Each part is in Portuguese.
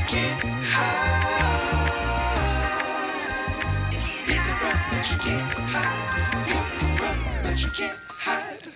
can't hide. You can run, but you can't hide. You can run, but you can't hide.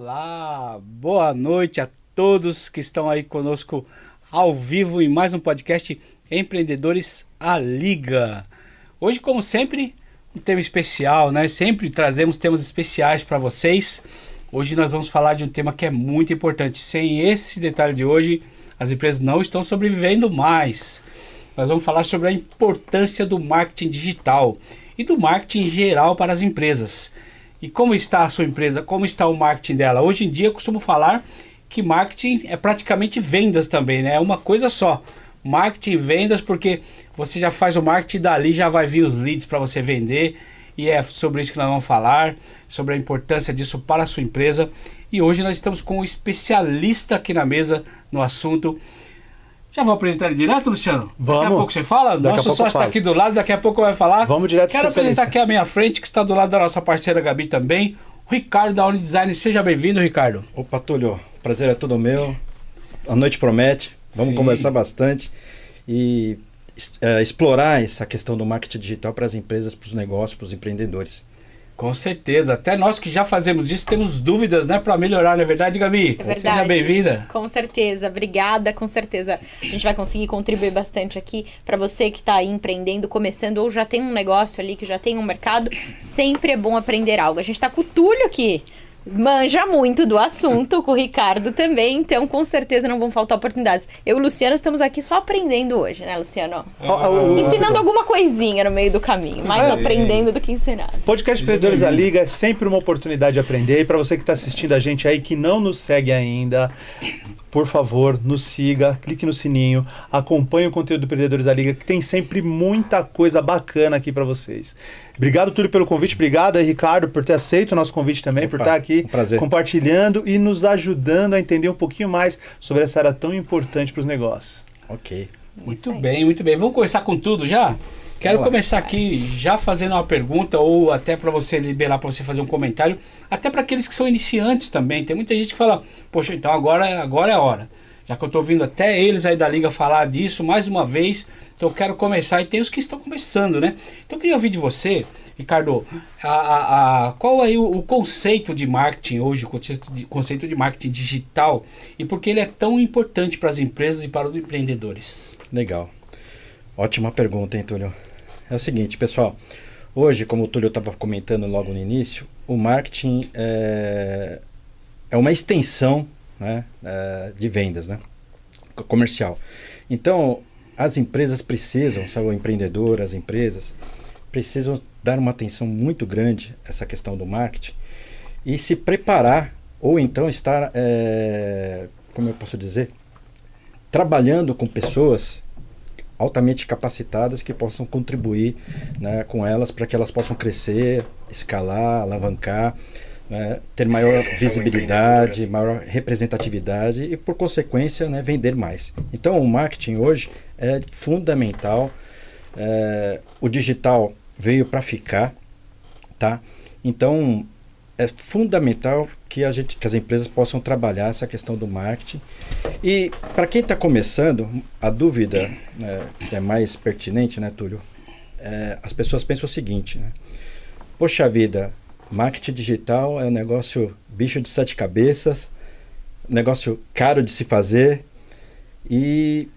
Olá, boa noite a todos que estão aí conosco ao vivo em mais um podcast Empreendedores à Liga. Hoje, como sempre, um tema especial, né? Sempre trazemos temas especiais para vocês. Hoje nós vamos falar de um tema que é muito importante. Sem esse detalhe de hoje, as empresas não estão sobrevivendo mais. Nós vamos falar sobre a importância do marketing digital e do marketing em geral para as empresas. E como está a sua empresa? Como está o marketing dela? Hoje em dia eu costumo falar que marketing é praticamente vendas também, né? É uma coisa só. Marketing e vendas, porque você já faz o marketing, dali já vai vir os leads para você vender. E é sobre isso que nós vamos falar, sobre a importância disso para a sua empresa. E hoje nós estamos com um especialista aqui na mesa no assunto. Já vou apresentar ele direto, Luciano? Vamos. Daqui a pouco você fala? Nosso sócio está aqui do lado, daqui a pouco vai falar. Vamos direto. Quero apresentar aqui à minha frente, que está do lado da nossa parceira Gabi também, o Ricardo da Unidesign. Seja bem-vindo, Ricardo. Opa, Túlio, prazer é todo meu. A noite promete, vamos conversar bastante e explorar essa questão do marketing digital para as empresas, para os negócios, para os empreendedores. Com certeza, até nós que já fazemos isso temos dúvidas, né, para melhorar, não é verdade, Gabi? É verdade. Seja bem-vinda. Com certeza, obrigada, com certeza. A gente vai conseguir contribuir bastante aqui para você que está aí empreendendo, começando ou já tem um negócio ali, que já tem um mercado. Sempre é bom aprender algo. A gente está com o Túlio aqui. Manja muito do assunto, com o Ricardo também, então com certeza não vão faltar oportunidades. Eu e o Luciano estamos aqui só aprendendo hoje, né, Luciano? Ensinando alguma coisinha no meio do caminho, mais aprendendo do que ensinando. Podcast Empreendedores à Liga é sempre uma oportunidade de aprender. E para você que está assistindo a gente aí que não nos segue ainda, por favor, nos siga, clique no sininho, acompanhe o conteúdo do Empreendedores à Liga, que tem sempre muita coisa bacana aqui para vocês. Obrigado, Túlio, pelo convite. Obrigado aí, Ricardo, por ter aceito o nosso convite também, por estar aqui compartilhando e nos ajudando a entender um pouquinho mais sobre essa área tão importante para os negócios. Ok. Muito bem, muito bem. Vamos começar com tudo já? Quero começar aqui já fazendo uma pergunta ou até para você liberar, para você fazer um comentário, até para aqueles que são iniciantes também. Tem muita gente que fala, poxa, então agora é a hora. Já que eu estou ouvindo até eles aí da Liga falar disso mais uma vez, então eu quero começar e tem os que estão começando, né? Então eu queria ouvir de você, Ricardo, qual é o conceito de marketing hoje, o conceito de marketing digital e por que ele é tão importante para as empresas e para os empreendedores? Legal. Ótima pergunta, hein, Túlio? É o seguinte, pessoal. Hoje, como o Túlio estava comentando logo no início, o marketing é uma extensão, né, de vendas, né, comercial. Então, as empresas precisam, sabe, o empreendedor, as empresas precisam dar uma atenção muito grande a essa questão do marketing e se preparar, ou então estar, como eu posso dizer, trabalhando com pessoas altamente capacitadas que possam contribuir, né, com elas para que elas possam crescer, escalar, alavancar, né, ter maior visibilidade, maior representatividade e, por consequência, né, vender mais. Então, o marketing hoje é fundamental. O digital veio para ficar, tá? Então, é fundamental que as empresas possam trabalhar essa questão do marketing. E para quem está começando, a dúvida que é mais pertinente, né, Túlio? As pessoas pensam o seguinte, né? Poxa vida, marketing digital é um negócio bicho de 7 cabeças, negócio caro de se fazer e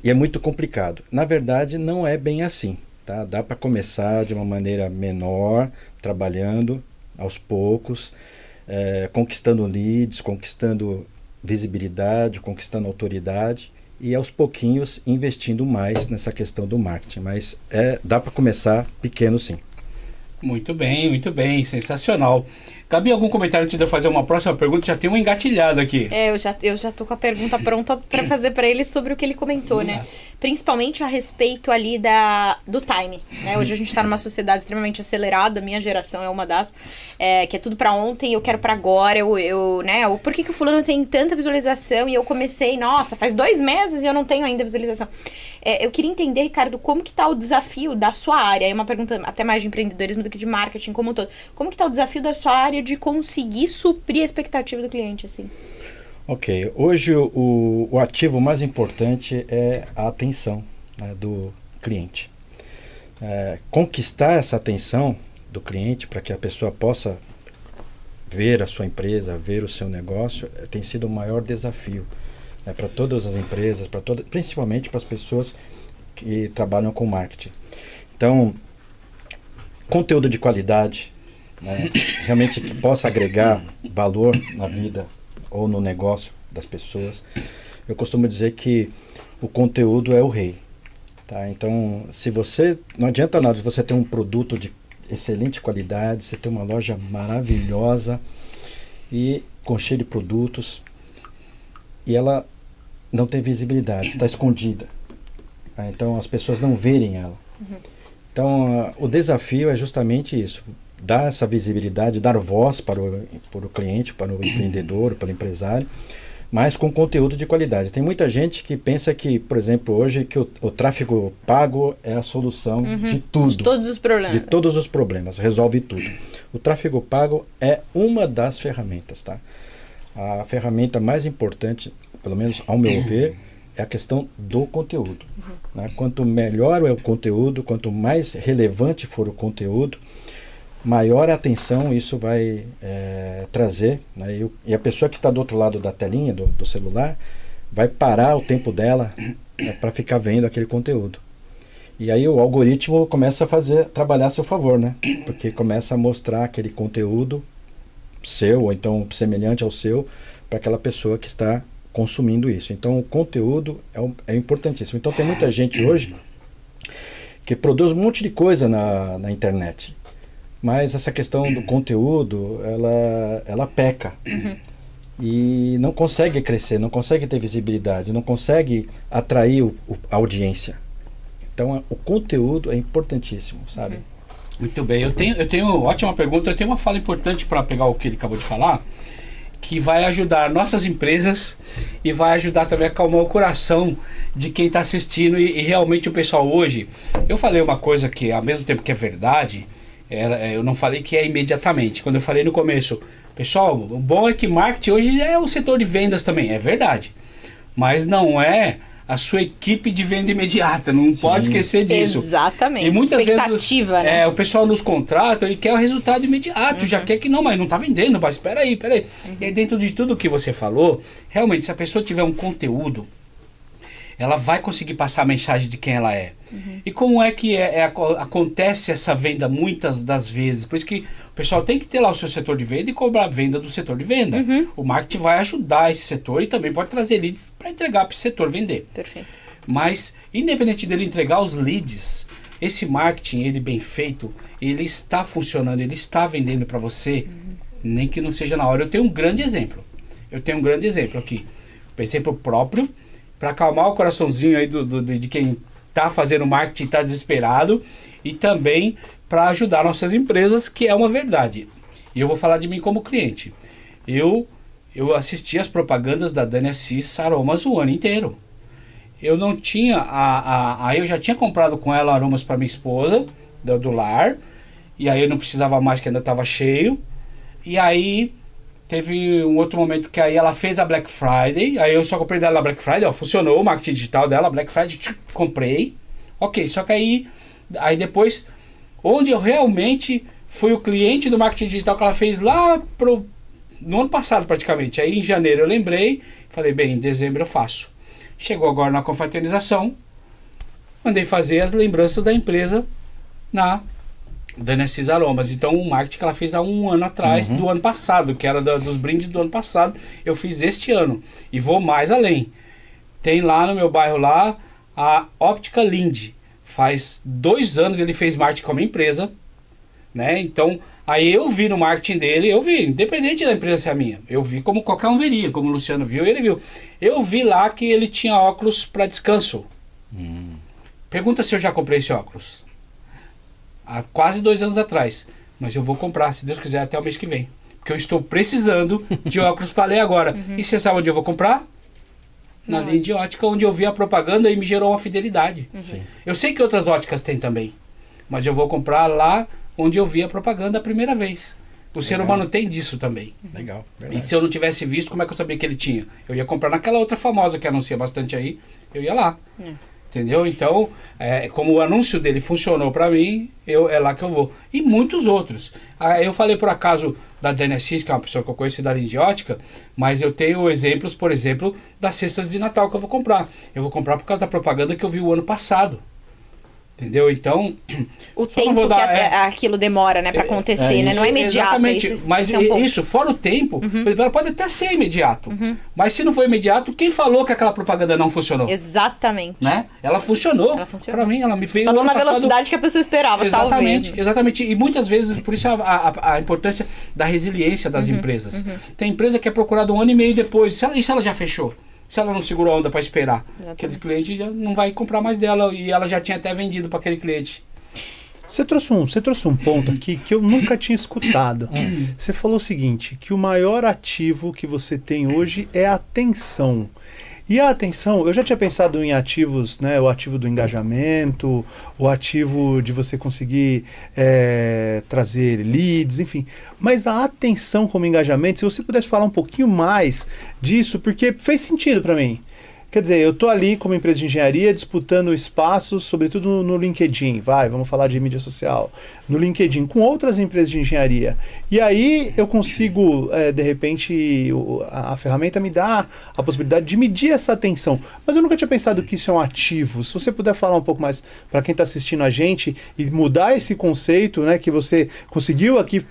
é muito complicado. Na verdade, não é bem assim, tá? Dá para começar de uma maneira menor, trabalhando aos poucos, conquistando leads, conquistando visibilidade, conquistando autoridade e aos pouquinhos investindo mais nessa questão do marketing. Mas dá para começar pequeno, sim. Muito bem, sensacional. Gabi, algum comentário antes de eu fazer uma próxima pergunta? Já tem um engatilhado aqui. Eu já tô com a pergunta pronta para fazer para ele sobre o que ele comentou, né? Principalmente a respeito ali do time, né? Hoje a gente tá numa sociedade extremamente acelerada, minha geração é uma das, que é tudo para ontem, eu quero para agora, por que o fulano tem tanta visualização e eu comecei, nossa, faz 2 meses e eu não tenho ainda visualização. Eu queria entender, Ricardo, como que tá o desafio da sua área, é uma pergunta até mais de empreendedorismo do que de marketing como um todo, como que tá o desafio da sua área de conseguir suprir a expectativa do cliente, assim? Ok, hoje o ativo mais importante é a atenção, né, do cliente. Conquistar essa atenção do cliente para que a pessoa possa ver a sua empresa, ver o seu negócio, tem sido o maior desafio, né, para todas as empresas, principalmente para as pessoas que trabalham com marketing. Então, conteúdo de qualidade, né, realmente que possa agregar valor na vida ou no negócio das pessoas. Eu costumo dizer que o conteúdo é o rei. Tá? Então, não adianta nada se você ter um produto de excelente qualidade, você ter uma loja maravilhosa e com cheio de produtos e ela não tem visibilidade, está escondida. Tá? Então, as pessoas não verem ela. Então, o desafio é justamente isso, dar essa visibilidade, dar voz para o cliente, para o empreendedor, para o empresário, mas com conteúdo de qualidade. Tem muita gente que pensa que, por exemplo, hoje que o tráfego pago é a solução de tudo. De todos os problemas. De todos os problemas, resolve tudo. O tráfego pago é uma das ferramentas, tá? A ferramenta mais importante, pelo menos ao meu ver, é a questão do conteúdo. Né? Quanto melhor é o conteúdo, quanto mais relevante for o conteúdo, maior atenção isso vai trazer, né? E a pessoa que está do outro lado da telinha, do celular, vai parar o tempo dela para ficar vendo aquele conteúdo. E aí o algoritmo começa a trabalhar a seu favor, né? Porque começa a mostrar aquele conteúdo seu, ou então semelhante ao seu, para aquela pessoa que está consumindo isso. Então o conteúdo é importantíssimo. Então tem muita gente hoje que produz um monte de coisa na internet. Mas essa questão do conteúdo, ela peca. E não consegue crescer, não consegue ter visibilidade, não consegue atrair a audiência. Então, o conteúdo é importantíssimo, sabe? Muito bem. Eu tenho ótima pergunta. Eu tenho uma fala importante para pegar o que ele acabou de falar, que vai ajudar nossas empresas e vai ajudar também a acalmar o coração de quem está assistindo. E realmente o pessoal hoje... Eu falei uma coisa que, ao mesmo tempo que é verdade... eu não falei que é imediatamente. Quando eu falei no começo, pessoal, o bom é que marketing hoje é o setor de vendas também, é verdade. Mas não é a sua equipe de venda imediata, não pode esquecer disso. Exatamente. E muitas expectativa, vezes, né? o pessoal nos contrata e quer o resultado imediato, já quer que não, mas não está vendendo, mas espera aí. E aí, dentro de tudo que você falou, realmente, se a pessoa tiver um conteúdo, ela vai conseguir passar a mensagem de quem ela é. E como é que acontece essa venda muitas das vezes? Por isso que o pessoal tem que ter lá o seu setor de venda e cobrar a venda do setor de venda. O marketing vai ajudar esse setor e também pode trazer leads para entregar para esse setor vender. Perfeito. Mas, independente dele entregar os leads, esse marketing, ele bem feito, ele está funcionando, ele está vendendo para você, nem que não seja na hora. Eu tenho um grande exemplo. Aqui. Um exemplo próprio, para acalmar o coraçãozinho aí de quem está fazendo marketing, está desesperado, e também para ajudar nossas empresas, que é uma verdade. E eu vou falar de mim como cliente. Eu assisti as propagandas da Dani Assis Aromas o ano inteiro. Eu não tinha, aí eu já tinha comprado com ela aromas para minha esposa, do lar, e aí eu não precisava mais, que ainda estava cheio. E aí teve um outro momento que aí ela fez a Black Friday, aí eu só comprei dela na Black Friday, funcionou o marketing digital dela, Black Friday, comprei. Ok, só que aí depois, onde eu realmente fui o cliente do marketing digital que ela fez lá no ano passado praticamente. Aí em janeiro eu lembrei, falei, bem, em dezembro eu faço. Chegou agora na confraternização, mandei fazer as lembranças da empresa na Dani Assis Aromas. Então o marketing que ela fez há um ano atrás, do ano passado, que era dos brindes do ano passado, eu fiz este ano. E vou mais além. Tem lá no meu bairro lá a Óptica Lind. Faz 2 anos ele fez marketing com a minha empresa, né? Então aí eu vi no marketing dele, independente da empresa ser a minha, eu vi como qualquer um veria, como o Luciano viu, ele viu. Eu vi lá que ele tinha óculos para descanso. Pergunta se eu já comprei esse óculos. Há quase 2 anos atrás. Mas eu vou comprar, se Deus quiser, até o mês que vem. Porque eu estou precisando de óculos para ler agora. E você sabe onde eu vou comprar? Na Lind Ótica, onde eu vi a propaganda e me gerou uma fidelidade. Eu sei que outras óticas têm também. Mas eu vou comprar lá onde eu vi a propaganda a primeira vez. O ser humano tem disso também. Legal. E se eu não tivesse visto, como é que eu sabia que ele tinha? Eu ia comprar naquela outra famosa que anuncia bastante aí, eu ia lá. Entendeu? Então, como o anúncio dele funcionou para mim, é lá que eu vou. E muitos outros. Eu falei por acaso da Dani Assis, que é uma pessoa que eu conheci da linha de ótica, mas eu tenho exemplos, por exemplo, das cestas de Natal que eu vou comprar. Eu vou comprar por causa da propaganda que eu vi o ano passado. Entendeu? Então... O tempo que aquilo demora, né, para acontecer, né? Não é imediato. Exatamente. Isso, mas esse é um ponto. isso, fora o tempo, ela pode até ser imediato. Mas se não for imediato, quem falou que aquela propaganda não funcionou? Exatamente. Né? Ela funcionou. Ela funcionou. Pra mim, ela me fez Só no não ano na passado. velocidade que a pessoa esperava, Exatamente, talvez. exatamente. E muitas vezes, por isso a importância da resiliência das empresas. Tem empresa que é procurada 1 ano e meio depois. E se ela já fechou? Se ela não segurou a onda para esperar? Exatamente. Aquele cliente já não vai comprar mais dela e ela já tinha até vendido para aquele cliente. Você trouxe um ponto aqui que eu nunca tinha escutado. Você falou o seguinte, que o maior ativo que você tem hoje é a atenção. E a atenção, eu já tinha pensado em ativos, né, o ativo do engajamento, o ativo de você conseguir trazer leads, enfim. Mas a atenção como engajamento, se você pudesse falar um pouquinho mais disso, porque fez sentido para mim. Quer dizer, eu estou ali como empresa de engenharia disputando espaços, sobretudo no LinkedIn, vamos falar de mídia social, no LinkedIn, com outras empresas de engenharia. E aí eu consigo, de repente, a ferramenta me dá a possibilidade de medir essa atenção. Mas eu nunca tinha pensado que isso é um ativo. Se você puder falar um pouco mais para quem está assistindo a gente e mudar esse conceito, né, que você conseguiu aqui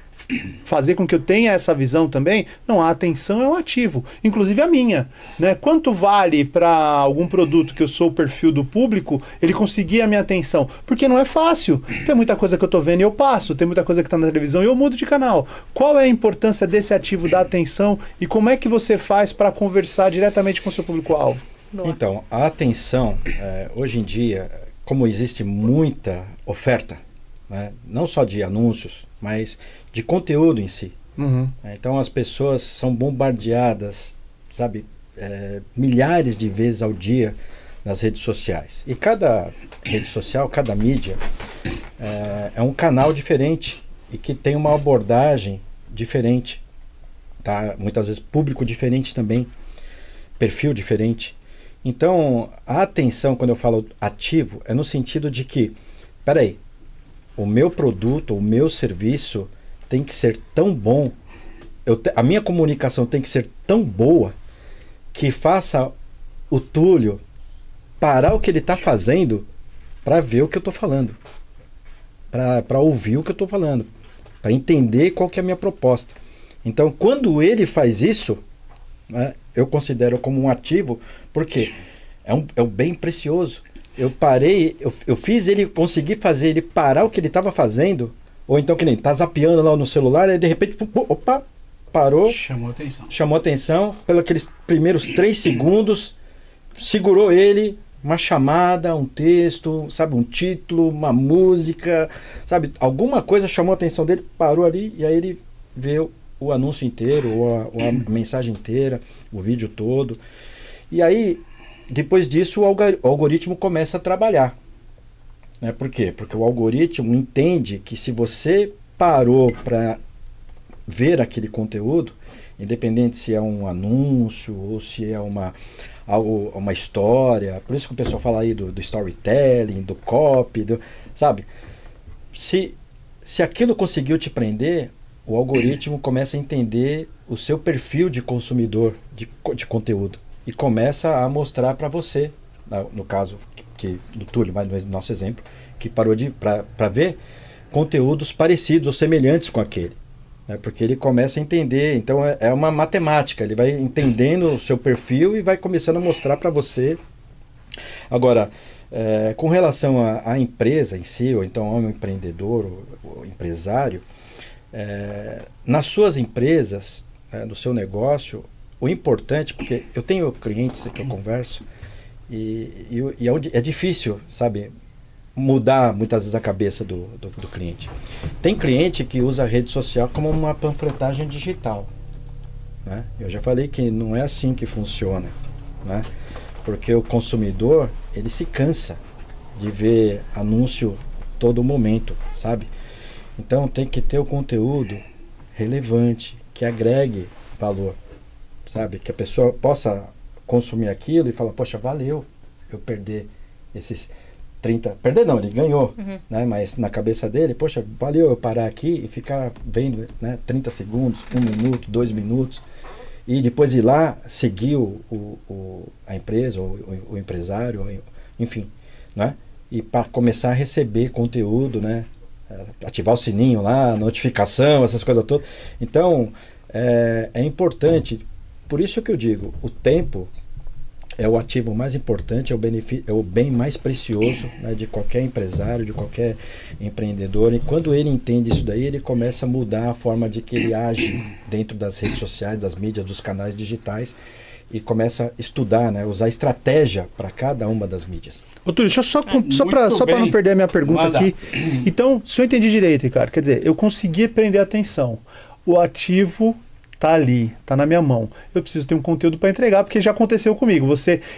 fazer com que eu tenha essa visão também. Não, a atenção é um ativo, inclusive a minha, né? Quanto vale para algum produto que eu sou o perfil do público, ele conseguir a minha atenção? Porque não é fácil. Tem muita coisa que eu estou vendo e eu passo, tem muita coisa que está na televisão e eu mudo de canal. Qual é a importância desse ativo da atenção e como é que você faz para conversar diretamente com o seu público-alvo? Então, a atenção, hoje em dia, como existe muita oferta, né? Não só de anúncios, mas de conteúdo em si. Então as pessoas são bombardeadas, sabe, milhares de vezes ao dia nas redes sociais. E cada rede social, cada mídia é um canal diferente e que tem uma abordagem diferente, tá? Muitas vezes público diferente também, perfil diferente. Então a atenção, quando eu falo ativo, é no sentido de que, peraí, o meu produto, o meu serviço tem que ser tão bom, a minha comunicação tem que ser tão boa que faça o Túlio parar o que ele está fazendo para ver o que eu estou falando, para ouvir o que eu estou falando, para entender qual que é a minha proposta. Então, quando ele faz isso, né, eu considero como um ativo, porque é um bem precioso. Eu parei, eu fiz ele, consegui fazer ele parar o que ele estava fazendo. Ou então que nem tá zapeando lá no celular e de repente, opa, parou. Chamou atenção pelos aqueles primeiros 3 segundos, segurou ele, uma chamada, um texto, sabe, um título, uma música, sabe, alguma coisa chamou a atenção dele, parou ali e aí ele vê o anúncio inteiro, ou a mensagem inteira, o vídeo todo. E aí, depois disso, o algoritmo começa a trabalhar. Por quê? Porque o algoritmo entende que se você parou para ver aquele conteúdo, independente se é um anúncio ou se é uma história, por isso que o pessoal fala aí do storytelling, do copy, sabe? Se aquilo conseguiu te prender, o algoritmo começa a entender o seu perfil de consumidor de conteúdo e começa a mostrar para você, no caso do Túlio, vai no nosso exemplo, que parou para ver conteúdos parecidos ou semelhantes com aquele, né? Porque ele começa a entender, então é uma matemática, ele vai entendendo o seu perfil e vai começando a mostrar para você. Agora, com relação à empresa em si, ou então ao empreendedor, ou empresário, nas suas empresas, no seu negócio, o importante, porque eu tenho clientes que eu converso, e é difícil, sabe, mudar muitas vezes a cabeça do cliente. Tem cliente que usa a rede social como uma panfletagem digital, né? Eu já falei que não é assim que funciona, né? Porque o consumidor, ele se cansa de ver anúncio todo momento, sabe? Então tem que ter o conteúdo relevante, que agregue valor, sabe? Que a pessoa possa consumir aquilo e falar, poxa, valeu eu perder esses 30... Perder não, ele ganhou, né? Mas na cabeça dele, poxa, valeu eu parar aqui e ficar vendo, né? 30 segundos, 1 minuto, 2 minutos, e depois ir lá seguir a empresa, o empresário, enfim, né? E para começar a receber conteúdo, né? Ativar o sininho lá, notificação, essas coisas todas. Então, é importante, por isso que eu digo, o tempo é o ativo mais importante, é o bem mais precioso, né, de qualquer empresário, de qualquer empreendedor. E quando ele entende isso daí, ele começa a mudar a forma de que ele age dentro das redes sociais, das mídias, dos canais digitais, e começa a estudar, né, usar estratégia para cada uma das mídias. Ô, Túlio, deixa eu só Muito para não bem. perder a minha pergunta Manda. aqui. Então, se eu entendi direito, Ricardo, quer dizer, eu consegui prender a atenção. O ativo tá ali, tá na minha mão. Eu preciso ter um conteúdo para entregar, porque já aconteceu comigo.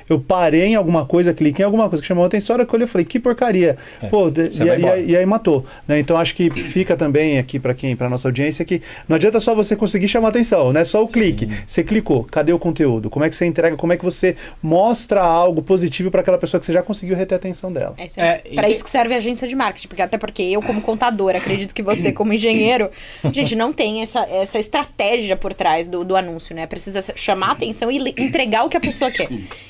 Eu parei em alguma coisa, cliquei em alguma coisa que chamou a atenção, a hora que eu olhei, eu falei, que porcaria. Pô, e aí matou. Né? Então acho que fica também aqui para nossa audiência que não adianta só você conseguir chamar atenção, né? Só o clique. Você clicou, cadê o conteúdo? Como é que você entrega? Como é que você mostra algo positivo para aquela pessoa que você já conseguiu reter a atenção dela? Para isso que serve a agência de marketing, porque até porque eu como contadora, acredito que você como engenheiro, gente, não tem essa estratégia por trás do anúncio, né? Precisa chamar a atenção e entregar o que a pessoa quer.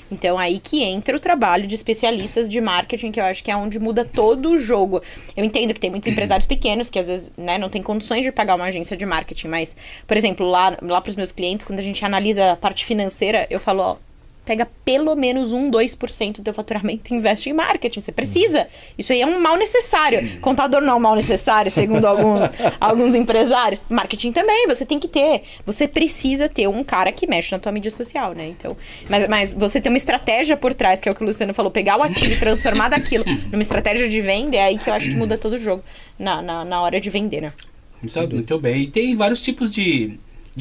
Então, aí que entra o trabalho de especialistas de marketing, que eu acho que é onde muda todo o jogo. Eu entendo que tem muitos empresários pequenos que às vezes, né, não tem condições de pagar uma agência de marketing, mas, por exemplo, lá para os meus clientes, quando a gente analisa a parte financeira, eu falo, ó, pega pelo menos 2% do teu faturamento e investe em marketing. Você precisa. Isso aí é um mal necessário. Contador não é um mal necessário, segundo alguns empresários. Marketing também, você tem que ter. Você precisa ter um cara que mexe na tua mídia social, né? Então, mas você tem uma estratégia por trás, que é o que o Luciano falou, pegar o ativo e transformar daquilo numa estratégia de venda, é aí que eu acho que muda todo o jogo na hora de vender, né? Muito bem. E tem vários tipos de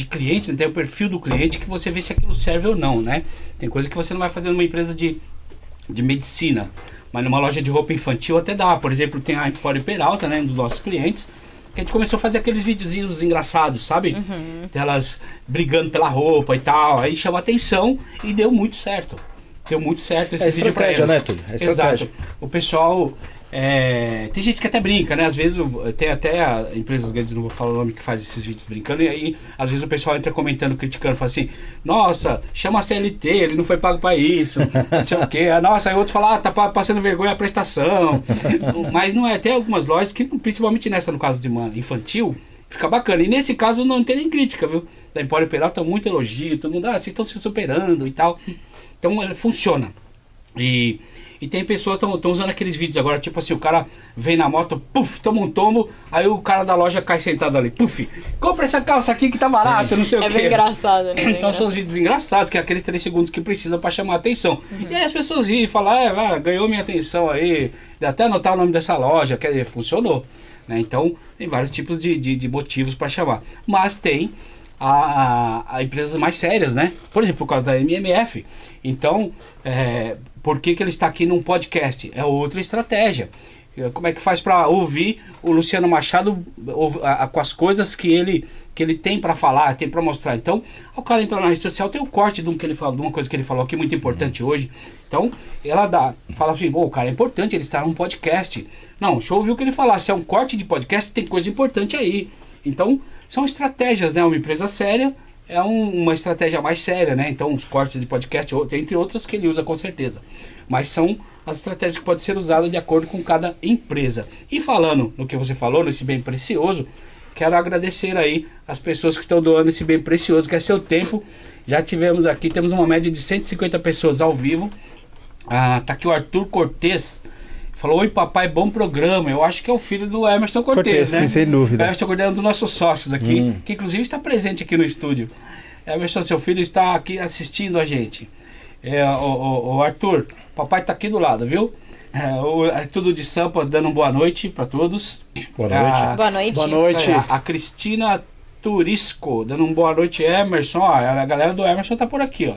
clientes, né? Tem o perfil do cliente que você vê se aquilo serve ou não, né? Tem coisa que você não vai fazer numa empresa de medicina, mas numa loja de roupa infantil até dá. Por exemplo, tem a Empório Peralta, né? Um dos nossos clientes, que a gente começou a fazer aqueles videozinhos engraçados, sabe? Delas brigando pela roupa e tal. Aí chama atenção e deu muito certo. Deu muito certo esse vídeo pra eles. Estratégia, né, Túlio? É estratégia. Exato. O pessoal... tem gente que até brinca, né? Às vezes tem até empresas grandes, não vou falar o nome, que faz esses vídeos brincando, e aí às vezes o pessoal entra comentando, criticando, fala assim, nossa, chama a CLT, ele não foi pago pra isso, não sei o quê. Nossa, aí outro fala, tá passando vergonha a prestação. Mas não é, tem algumas lojas que, principalmente nessa, no caso de uma infantil, fica bacana. E nesse caso não tem nem crítica, viu? Da Empório Peralta, muito elogio, todo mundo, vocês estão se superando e tal. Então funciona. E tem pessoas que estão usando aqueles vídeos agora, tipo assim, o cara vem na moto, puf, toma um tombo, aí o cara da loja cai sentado ali, puf, compra essa calça aqui que tá barata, não sei o quê. É bem engraçado, né? Então são os vídeos engraçados, que é aqueles 3 segundos que precisa pra chamar a atenção. E aí as pessoas riem e falam, ganhou minha atenção aí, dá até anotar o nome dessa loja, quer dizer, funcionou. Né? Então tem vários tipos de motivos pra chamar. Mas tem a empresas mais sérias, né? Por exemplo, por causa da MMF. Então, por que ele está aqui num podcast? É outra estratégia. Como é que faz para ouvir o Luciano Machado com as coisas que ele tem para falar, tem para mostrar? Então, o cara entra na rede social, tem o corte de uma coisa que ele falou que é muito importante hoje. Então, ela fala assim, o cara é importante, ele está num podcast. Não, deixa eu ouvir o que ele falar. Se é um corte de podcast, tem coisa importante aí. Então, são estratégias, né? Uma empresa séria é uma estratégia mais séria, né? Então, os cortes de podcast, entre outras que ele usa com certeza. Mas são as estratégias que podem ser usadas de acordo com cada empresa. E falando no que você falou, nesse bem precioso, quero agradecer aí as pessoas que estão doando esse bem precioso, que é seu tempo. Já temos uma média de 150 pessoas ao vivo. Tá aqui o Arthur Cortez. Falou, oi papai, bom programa. Eu acho que é o filho do Emerson Cortez, né? Sim, sem dúvida. O Emerson Cortez é um dos nossos sócios aqui, que inclusive está presente aqui no estúdio. Emerson, seu filho está aqui assistindo a gente. O Arthur, papai está aqui do lado, viu? É tudo de Sampa, dando uma boa noite para todos. Boa noite. Boa noite. Boa noite. A Cristina Turisco, dando uma boa noite, Emerson. A galera do Emerson tá por aqui, ó.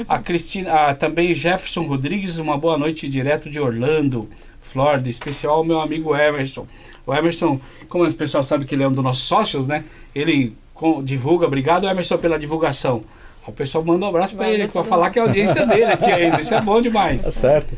A Cristina, também Jefferson Rodrigues, uma boa noite direto de Orlando, Flórida, especial ao meu amigo Emerson. O Emerson, como o pessoal sabe que ele é um dos nossos sócios, né? Ele divulga, obrigado Emerson pela divulgação. O pessoal manda um abraço para ele, para falar que é a audiência dele aqui ainda, isso é bom demais. Tá certo.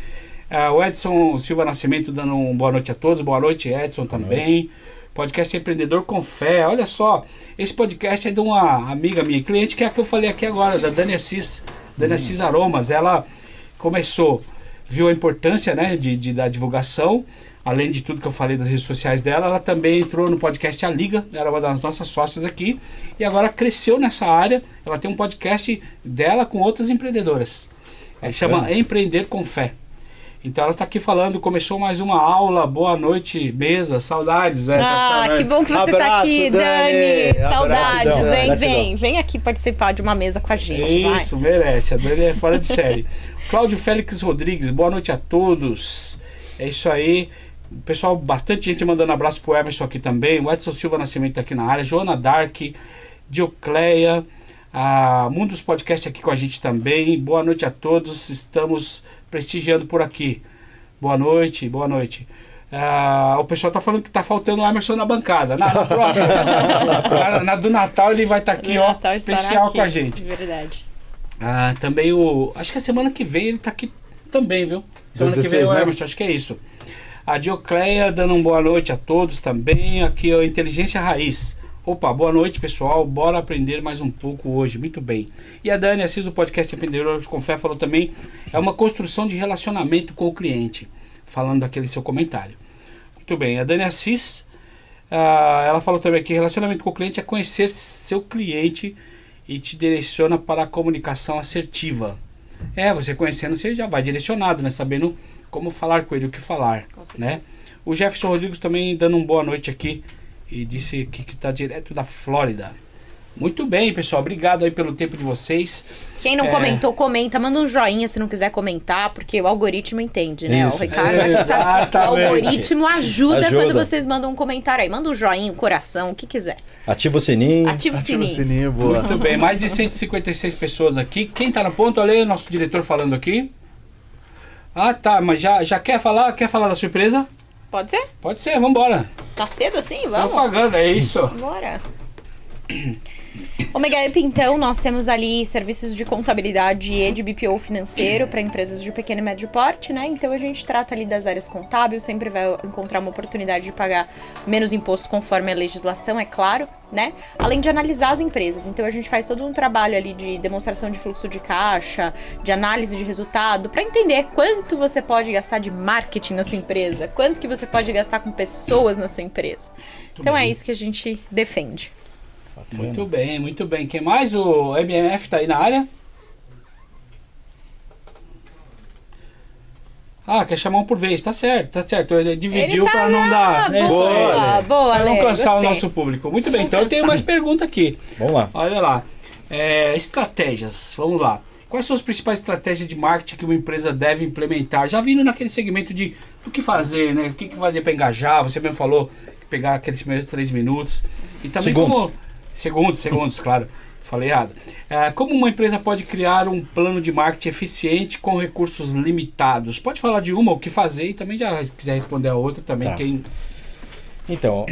O Edson Silva Nascimento dando boa noite a todos. Boa noite, Edson, também. Podcast Empreendedor com Fé. Olha só, esse podcast é de uma amiga minha, cliente, que é a que eu falei aqui agora, da Dani Assis. Dani Assis Aromas. Ela começou, viu a importância, né, da divulgação. Além de tudo que eu falei das redes sociais dela, ela também entrou no podcast A Liga, era uma das nossas sócias aqui, e agora cresceu nessa área. Ela tem um podcast dela com outras empreendedoras. Chama Empreender com Fé. Então ela está aqui falando, começou mais uma aula. Boa noite, mesa, saudades. Que bom que você está Abraço, aqui, Dani. Dani. Saudades, Gratidão, hein? gratidão. Vem aqui participar de uma mesa com a gente, Isso, merece. A Dani é fora de série. Cláudio Félix Rodrigues, boa noite a todos. É isso aí. Pessoal, bastante gente mandando abraço pro Emerson aqui também. O Edson Silva Nascimento tá aqui na área. Joana Dark, Diocleia, Mundos Podcast aqui com a gente também. Boa noite a todos. Estamos prestigiando por aqui. Boa noite, boa noite. O pessoal tá falando que tá faltando o Emerson na bancada. Na próxima. na do Natal ele vai estar aqui, ó, especial com a gente. Verdade. Também acho que a semana que vem ele tá aqui também, viu? Semana 16, que vem o né? Emerson, acho que é isso. A Diocleia dando uma boa noite a todos também. Aqui é o Inteligência Raiz. Opa, boa noite, pessoal. Bora aprender mais um pouco hoje. Muito bem. E a Dani Assis, do podcast Empreendedor com Fé, falou também, é uma construção de relacionamento com o cliente. Falando daquele seu comentário. Muito bem. A Dani Assis, ela falou também que relacionamento com o cliente é conhecer seu cliente e te direciona para a comunicação assertiva. Você conhecendo, você já vai direcionado, né? Sabendo como falar com ele, o que falar, né? O Jefferson Rodrigues também dando uma boa noite aqui e disse que está direto da Flórida. Muito bem, pessoal, obrigado aí pelo tempo de vocês. Quem não comentou, comenta, manda um joinha se não quiser comentar, porque o algoritmo entende, né? Isso. O Ricardo aqui sabe. O Exatamente. algoritmo ajuda Ajuda. quando vocês mandam um comentário aí. Manda um joinha, um coração, o que quiser. Ativa o sininho. Ativa o Ativa o sininho. sininho, boa. Muito bem, mais de 156 pessoas aqui. Quem tá na ponta? Olha aí, nosso diretor falando aqui. Tá, mas já quer falar? Quer falar da surpresa? Pode ser? Pode ser, vambora. Tá cedo assim? Vamos. Propaganda, é isso. Bora. Omega Up, então, nós temos ali serviços de contabilidade e de BPO financeiro para empresas de pequeno e médio porte, né? Então a gente trata ali das áreas contábeis, sempre vai encontrar uma oportunidade de pagar menos imposto conforme a legislação, é claro, né? Além de analisar as empresas. Então a gente faz todo um trabalho ali de demonstração de fluxo de caixa, de análise de resultado, para entender quanto você pode gastar de marketing na sua empresa, quanto que você pode gastar com pessoas na sua empresa. Então é isso que a gente defende. Muito bem, muito bem. Quem mais? O MMF tá aí na área? Quer chamar um por vez, tá certo, tá certo. Ele dividiu Ele tá para não dar. lá, boa, boa, Para não Ale, cansar gostei. o nosso público. Muito bem, então eu tenho mais pergunta aqui. Vamos lá. Olha lá. Estratégias, vamos lá. Quais são as principais estratégias de marketing que uma empresa deve implementar? Já vindo naquele segmento do que fazer, né? O que fazer para engajar? Você mesmo falou que pegar aqueles primeiros 3 minutos. E também Segundos, claro. Falei errado. Como uma empresa pode criar um plano de marketing eficiente com recursos limitados? Pode falar de uma, o que fazer, e também já se quiser responder a outra também. Tá. Quem... Então,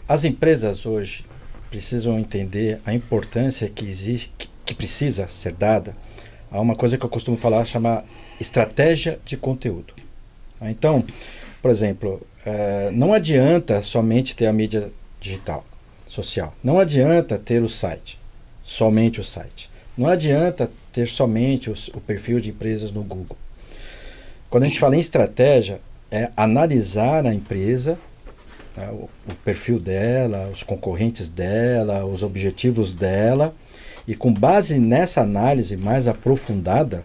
as empresas hoje precisam entender a importância que existe, que precisa ser dada a uma coisa que eu costumo falar, chamar estratégia de conteúdo. Então, por exemplo, não adianta somente ter a mídia digital, social. Não adianta ter o site, somente o site. Não adianta ter somente o perfil de empresas no Google. Quando a gente fala em estratégia, é analisar a empresa, né, o perfil dela, os concorrentes dela, os objetivos dela, e com base nessa análise mais aprofundada,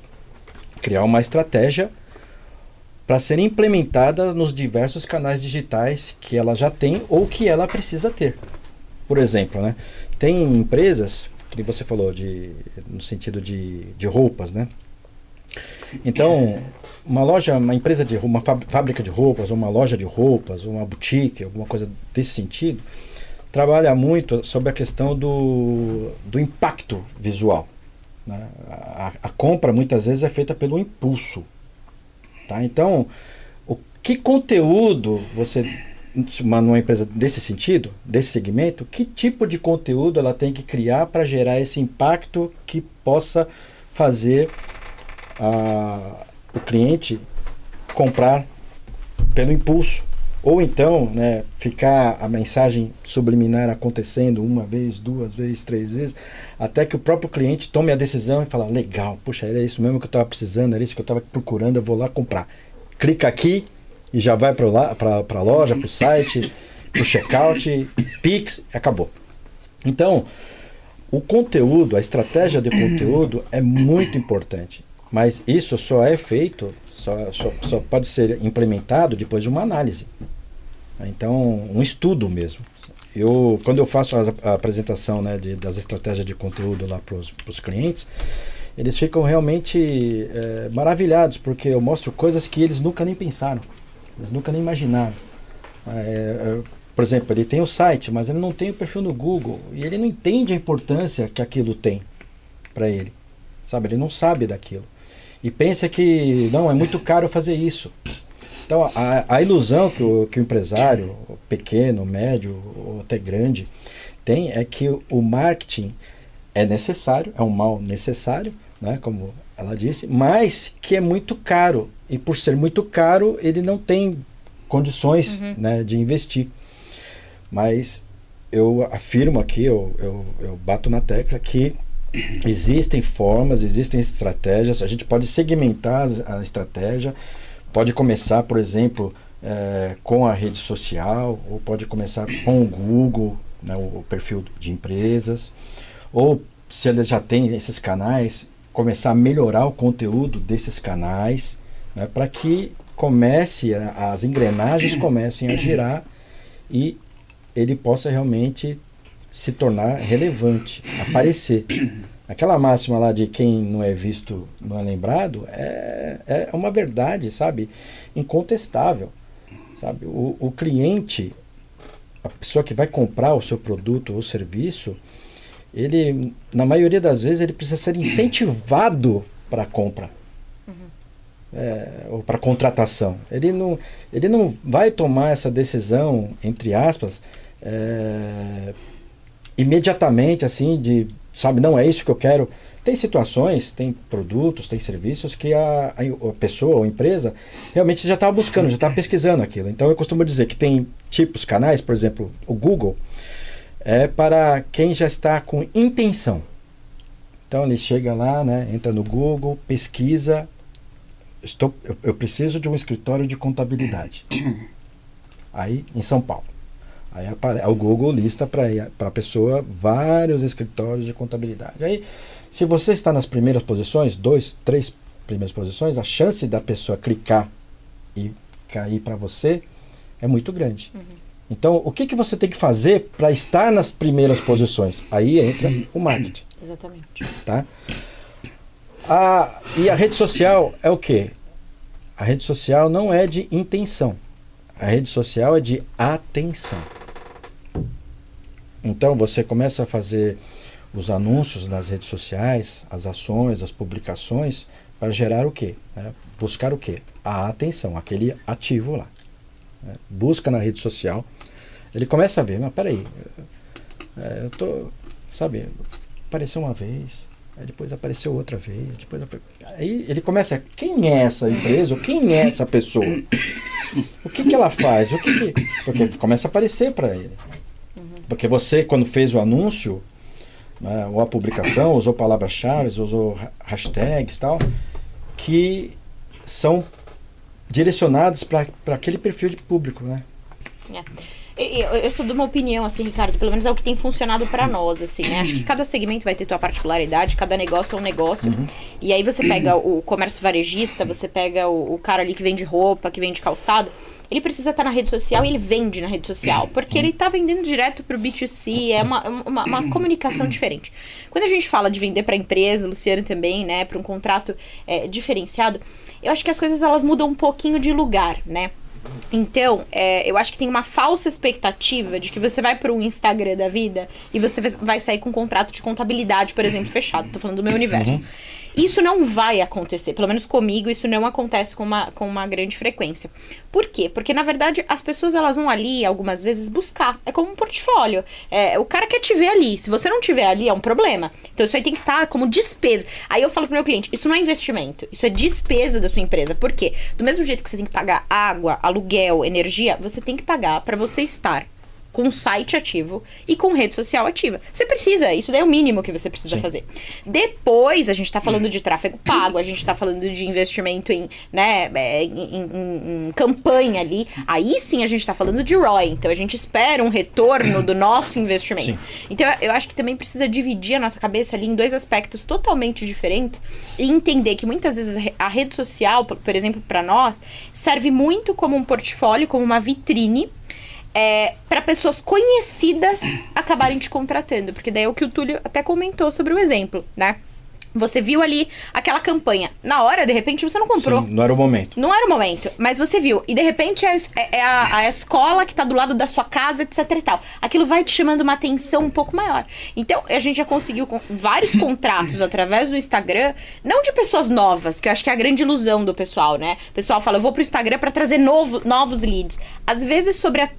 criar uma estratégia para ser implementada nos diversos canais digitais que ela já tem ou que ela precisa ter. Por exemplo, né, tem empresas, que você falou, no sentido de roupas, né? Então, uma empresa de uma fábrica de roupas, uma loja de roupas, uma boutique, alguma coisa desse sentido, trabalha muito sobre a questão do impacto visual, né? A compra muitas vezes é feita pelo impulso, tá? Então, que conteúdo você, numa empresa desse sentido, desse segmento, que tipo de conteúdo ela tem que criar para gerar esse impacto que possa fazer o cliente comprar pelo impulso. Ou então, né, ficar a mensagem subliminar acontecendo uma vez, duas vezes, três vezes, até que o próprio cliente tome a decisão e fala, legal, puxa, era isso mesmo que eu estava precisando, era isso que eu estava procurando, eu vou lá comprar. Clica aqui e já vai para a loja, para o site, para o checkout, Pix, acabou. Então, o conteúdo, a estratégia de conteúdo é muito importante, mas isso só é feito, só pode ser implementado depois de uma análise. Então, um estudo mesmo. Quando eu faço a apresentação, né, das estratégias de conteúdo lá para os clientes, eles ficam realmente maravilhados, porque eu mostro coisas que eles nunca nem pensaram, eles nunca nem imaginaram. Por exemplo, ele tem o site, mas ele não tem o perfil no Google, e ele não entende a importância que aquilo tem para ele, sabe? Ele não sabe daquilo. E pensa que, não, é muito caro fazer isso. Então, a ilusão que o empresário, pequeno, médio ou até grande, tem é que o marketing é necessário, é um mal necessário, né, como ela disse, mas que é muito caro. E por ser muito caro, ele não tem condições, né, de investir. Mas eu afirmo aqui, eu bato na tecla que existem formas, existem estratégias, a gente pode segmentar a estratégia, pode começar, por exemplo, com a rede social, ou pode começar com o Google, né, o perfil de empresas, ou se ele já tem esses canais, começar a melhorar o conteúdo desses canais, né, para que as engrenagens comecem a girar e ele possa realmente se tornar relevante, aparecer. Aquela máxima lá de quem não é visto não é lembrado é uma verdade, sabe? Incontestável, sabe? O cliente, a pessoa que vai comprar o seu produto ou serviço, ele, na maioria das vezes, ele precisa ser incentivado para a compra. Ou para a contratação. Ele não vai tomar essa decisão, entre aspas, imediatamente, assim, sabe, não é isso que eu quero. Tem situações, tem produtos, tem serviços que a pessoa ou a empresa realmente já estava buscando, já estava pesquisando aquilo. Então eu costumo dizer que tem tipos, canais, por exemplo, o Google, é para quem já está com intenção. Então ele chega lá, né, entra no Google, pesquisa, eu preciso de um escritório de contabilidade. Aí, em São Paulo. Aí o Google lista para a pessoa vários escritórios de contabilidade. Aí, se você está nas primeiras posições, 2, 3 primeiras posições, a chance da pessoa clicar e cair para você é muito grande. Então, o que você tem que fazer para estar nas primeiras posições? Aí entra o marketing. Exatamente. Tá? E a rede social é o quê? A rede social não é de intenção. A rede social é de atenção. Então você começa a fazer os anúncios nas redes sociais, as ações, as publicações, para gerar o quê? Buscar o quê? A atenção, aquele ativo lá. Busca na rede social, ele começa a ver, mas peraí, eu tô, sabe, apareceu uma vez, aí depois apareceu outra vez, aí ele começa, quem é essa empresa, ou quem é essa pessoa? O que ela faz? Porque começa a aparecer para ele. Porque você, quando fez o anúncio, né, ou a publicação, usou palavras-chave, usou hashtags e tal, que são direcionados para aquele perfil de público, né? Eu sou de uma opinião, assim, Ricardo, pelo menos é o que tem funcionado pra nós, assim, né? Acho que cada segmento vai ter sua particularidade, cada negócio é um negócio. E aí você pega o comércio varejista, você pega o cara ali que vende roupa, que vende calçado, ele precisa estar na rede social e ele vende na rede social, porque ele tá vendendo direto pro B2C, é uma comunicação diferente. Quando a gente fala de vender pra empresa, o Luciano também, né, pra um contrato diferenciado, eu acho que as coisas elas mudam um pouquinho de lugar, né? Então, eu acho que tem uma falsa expectativa de que você vai para um Instagram da vida e você vai sair com um contrato de contabilidade, por exemplo, fechado. Tô falando do meu universo. Isso não vai acontecer, pelo menos comigo, isso não acontece com uma grande frequência. Por quê? Porque, na verdade, as pessoas elas vão ali, algumas vezes, buscar. É como um portfólio. O cara quer te ver ali. Se você não te ver ali, é um problema. Então, isso aí tem que estar como despesa. Aí eu falo pro meu cliente, isso não é investimento, isso é despesa da sua empresa. Por quê? Do mesmo jeito que você tem que pagar água, aluguel, energia, você tem que pagar para você estar com um site ativo e com rede social ativa. Você precisa, isso daí é o mínimo que você precisa fazer. Depois, a gente tá falando de tráfego pago, a gente tá falando de investimento em, né, em campanha ali. Aí sim a gente tá falando de ROI. Então a gente espera um retorno do nosso investimento. Sim. Então eu acho que também precisa dividir a nossa cabeça ali em dois aspectos totalmente diferentes e entender que muitas vezes a rede social, por exemplo, para nós, serve muito como um portfólio, como uma vitrine para pessoas conhecidas acabarem te contratando. Porque daí é o que o Túlio até comentou sobre o exemplo, né? Você viu ali aquela campanha. Na hora, de repente, você não comprou. Sim, não era o momento. Não era o momento, mas você viu. E de repente é a escola que tá do lado da sua casa, etc e tal. Aquilo vai te chamando uma atenção um pouco maior. Então, a gente já conseguiu vários contratos através do Instagram, não de pessoas novas, que eu acho que é a grande ilusão do pessoal, né? O pessoal fala, eu vou pro Instagram pra trazer novos leads. Às vezes, sobre a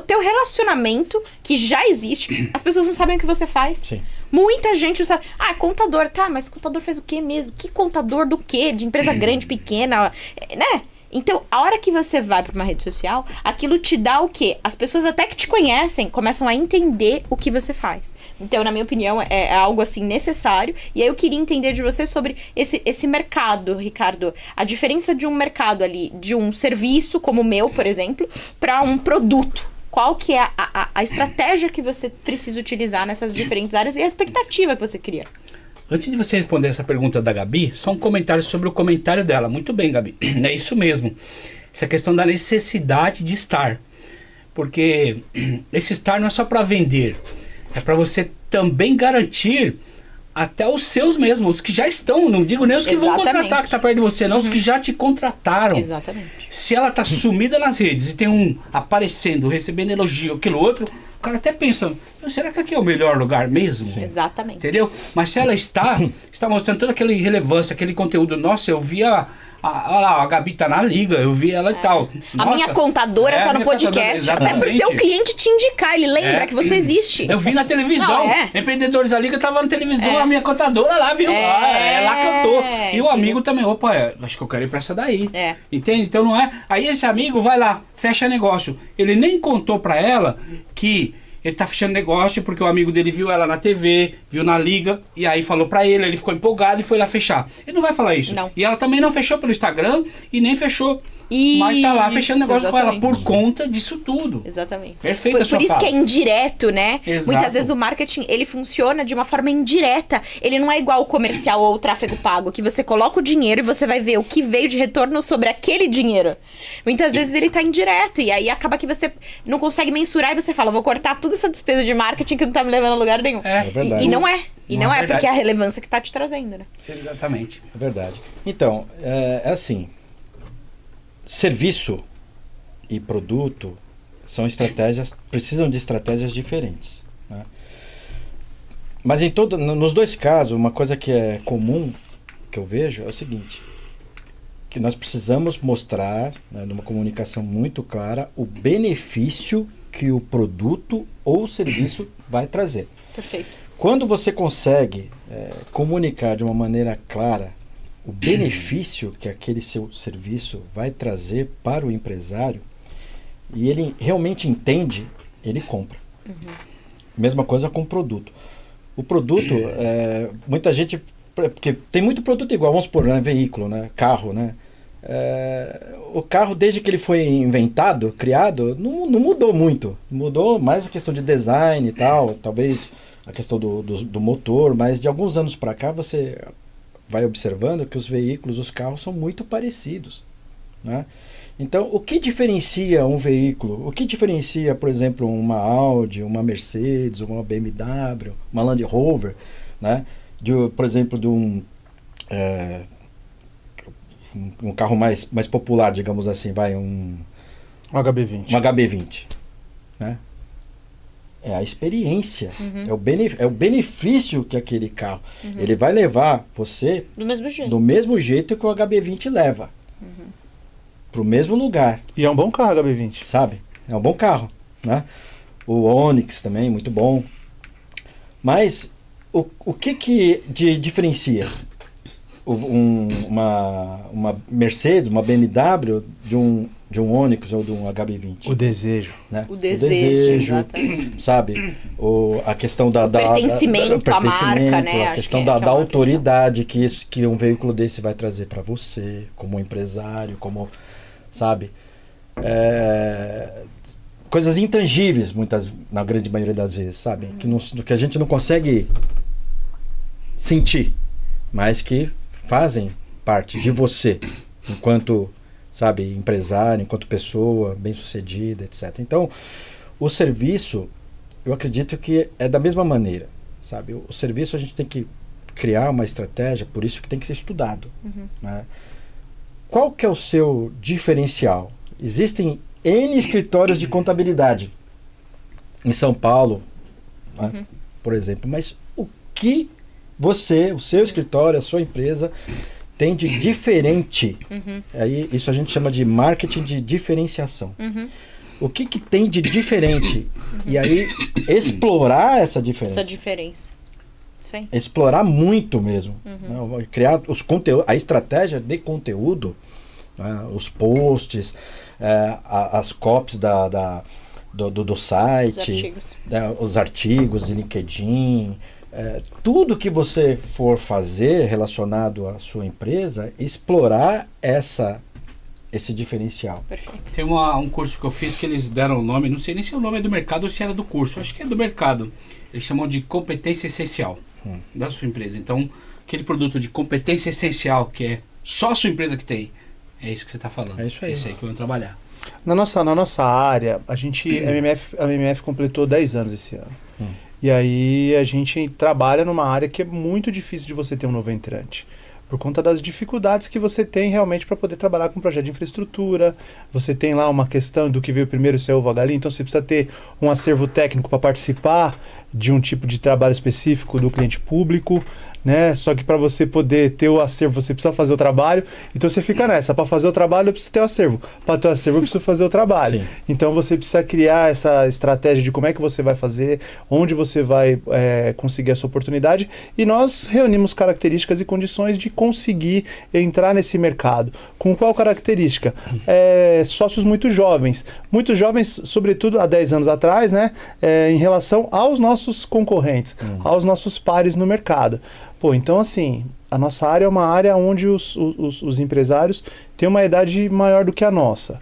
teu relacionamento, que já existe, as pessoas não sabem o que você faz. Sim. Muita gente não sabe. Ah, contador. Tá, mas contador faz o quê mesmo? Que contador do quê? De empresa grande, pequena, né? Então, a hora que você vai para uma rede social, aquilo te dá o quê? As pessoas até que te conhecem começam a entender o que você faz. Então, na minha opinião, é algo assim necessário. E aí eu queria entender de você sobre esse mercado, Ricardo. A diferença de um mercado ali, de um serviço como o meu, por exemplo, para um produto. Qual que é a estratégia que você precisa utilizar nessas diferentes áreas e a expectativa que você cria? Antes de você responder essa pergunta da Gabi, só um comentário sobre o comentário dela. Muito bem, Gabi. É isso mesmo. Essa questão da necessidade de estar. Porque esse estar não é só para vender. É para você também garantir até os seus mesmos, os que já estão. Não digo nem os que vão contratar, que está perto de você, não. Os que já te contrataram. Exatamente. Se ela tá sumida nas redes e tem um aparecendo, recebendo elogio, aquilo outro, o cara até pensa, será que aqui é o melhor lugar mesmo? Sim. Exatamente. Entendeu? Mas se ela está mostrando toda aquela relevância, aquele conteúdo, nossa, eu vi olha lá, a Gabi tá na liga, eu vi ela e tal. Nossa, a minha contadora tá no podcast. Até pro teu cliente te indicar, ele lembra que você existe. Eu vi na televisão. Empreendedores da Liga tava na televisão, a minha contadora lá, viu? É lá que eu tô. E o amigo também, opa, acho que eu quero ir pra essa daí. Entende? Então não é. Aí esse amigo vai lá, fecha negócio. Ele nem contou pra ela que ele tá fechando negócio porque o amigo dele viu ela na TV, viu na Liga, e aí falou pra ele ficou empolgado e foi lá fechar. Ele não vai falar isso. Não. E ela também não fechou pelo Instagram e nem fechou. Mas tá lá fechando negócio com ela por conta disso tudo. Exatamente. Perfeito a sua Por isso fala. que é indireto, né? Exato. Muitas vezes o marketing, ele funciona de uma forma indireta. Ele não é igual o comercial ou o tráfego pago, que você coloca o dinheiro e você vai ver o que veio de retorno sobre aquele dinheiro. Muitas vezes ele tá indireto e aí acaba que você não consegue mensurar e você fala, vou cortar toda essa despesa de marketing que não tá me levando a lugar nenhum. É verdade. E não é. E não é verdade. porque é a relevância que tá te trazendo, né? Exatamente. É verdade. Então, é assim, serviço e produto são estratégias, precisam de estratégias diferentes, né? Mas nos dois casos, uma coisa que é comum, que eu vejo, é o seguinte, que nós precisamos mostrar, né, numa comunicação muito clara, o benefício que o produto ou o serviço vai trazer. Perfeito. Quando você consegue comunicar de uma maneira clara o benefício que aquele seu serviço vai trazer para o empresário, e ele realmente entende, ele compra. Mesma coisa com o produto. O produto, muita gente... Porque tem muito produto igual, vamos supor, né, veículo, né, carro, né? O carro, desde que ele foi inventado, criado, não mudou muito. Mudou mais a questão de design e tal, talvez a questão do motor, mas de alguns anos para cá você vai observando que os veículos, os carros são muito parecidos, né? Então, o que diferencia um veículo? O que diferencia, por exemplo, uma Audi, uma Mercedes, uma BMW, uma Land Rover, né? Por exemplo, de um... um carro mais popular, digamos assim, vai um HB20. HB20, né? É a experiência, é o benefício que aquele carro, ele vai levar você Do mesmo jeito. do mesmo jeito que o HB20 leva, pro mesmo lugar, E é um bom carro, HB20. sabe? É um bom carro, né? O Onix também, muito bom. Mas o que diferencia uma Mercedes, uma BMW de um Onix ou de um HB20? O desejo. Né? O desejo, exatamente. Sabe? A questão da Pertencimento à marca, né? A Acho questão que da é uma autoridade que um veículo desse vai trazer para você, como empresário, como, sabe? Coisas intangíveis, na grande maioria das vezes, sabe? Que a gente não consegue sentir, mas que fazem parte de você, enquanto, sabe, empresário, enquanto pessoa bem-sucedida, etc. Então, o serviço, eu acredito que é da mesma maneira, sabe? O serviço a gente tem que criar uma estratégia, por isso que tem que ser estudado, né? Qual que é o seu diferencial? Existem N escritórios de contabilidade em São Paulo, né, por exemplo, mas o que o seu escritório, a sua empresa tem de diferente? Aí, isso a gente chama de marketing de diferenciação. O que tem de diferente? E aí, explorar essa diferença. Essa diferença. Isso aí. Explorar muito mesmo. Né? Criar os conteúdos, a estratégia de conteúdo, né? Os posts, as copies do site, os artigos de LinkedIn, tudo que você for fazer relacionado à sua empresa, explorar esse diferencial. Perfeito. Tem um curso que eu fiz que eles deram o nome, não sei nem se é o nome do mercado ou se era do curso, acho que é do mercado. Eles chamam de competência essencial da sua empresa. Então, aquele produto de competência essencial que é só a sua empresa que tem, é isso que você está falando. É isso aí. É isso aí que eu vou trabalhar. Na nossa área, a MMF completou 10 anos esse ano. E aí a gente trabalha numa área que é muito difícil de você ter um novo entrante. Por conta das dificuldades que você tem realmente para poder trabalhar com um projeto de infraestrutura. Você tem lá uma questão do que veio primeiro, se é ovo ou galinha, então você precisa ter um acervo técnico para participar de um tipo de trabalho específico do cliente público, né? Só que para você poder ter o acervo, você precisa fazer o trabalho. Então você fica nessa, para fazer o trabalho eu preciso ter o acervo. Para ter o acervo eu preciso fazer o trabalho. Sim. Então você precisa criar essa estratégia de como é que você vai fazer, onde você vai conseguir essa oportunidade. E nós reunimos características e condições de conseguir entrar nesse mercado. Com qual característica? Sócios muito jovens, sobretudo há 10 anos atrás, né? Em relação aos nossos concorrentes, aos nossos pares no mercado. Então assim, a nossa área é uma área onde os empresários têm uma idade maior do que a nossa.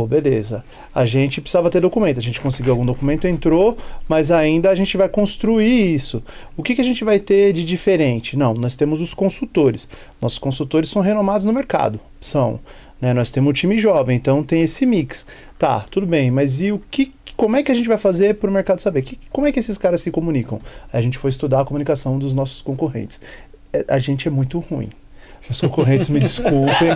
Beleza. A gente precisava ter documento. A gente conseguiu algum documento, entrou, mas ainda a gente vai construir isso. O que a gente vai ter de diferente? Não, nós temos os consultores. Nossos consultores são renomados no mercado. Né? Nós temos um time jovem, então tem esse mix. Tá, tudo bem, mas e como é que a gente vai fazer para o mercado saber? Como é que esses caras se comunicam? A gente foi estudar a comunicação dos nossos concorrentes. A gente é muito ruim. Os concorrentes me desculpem,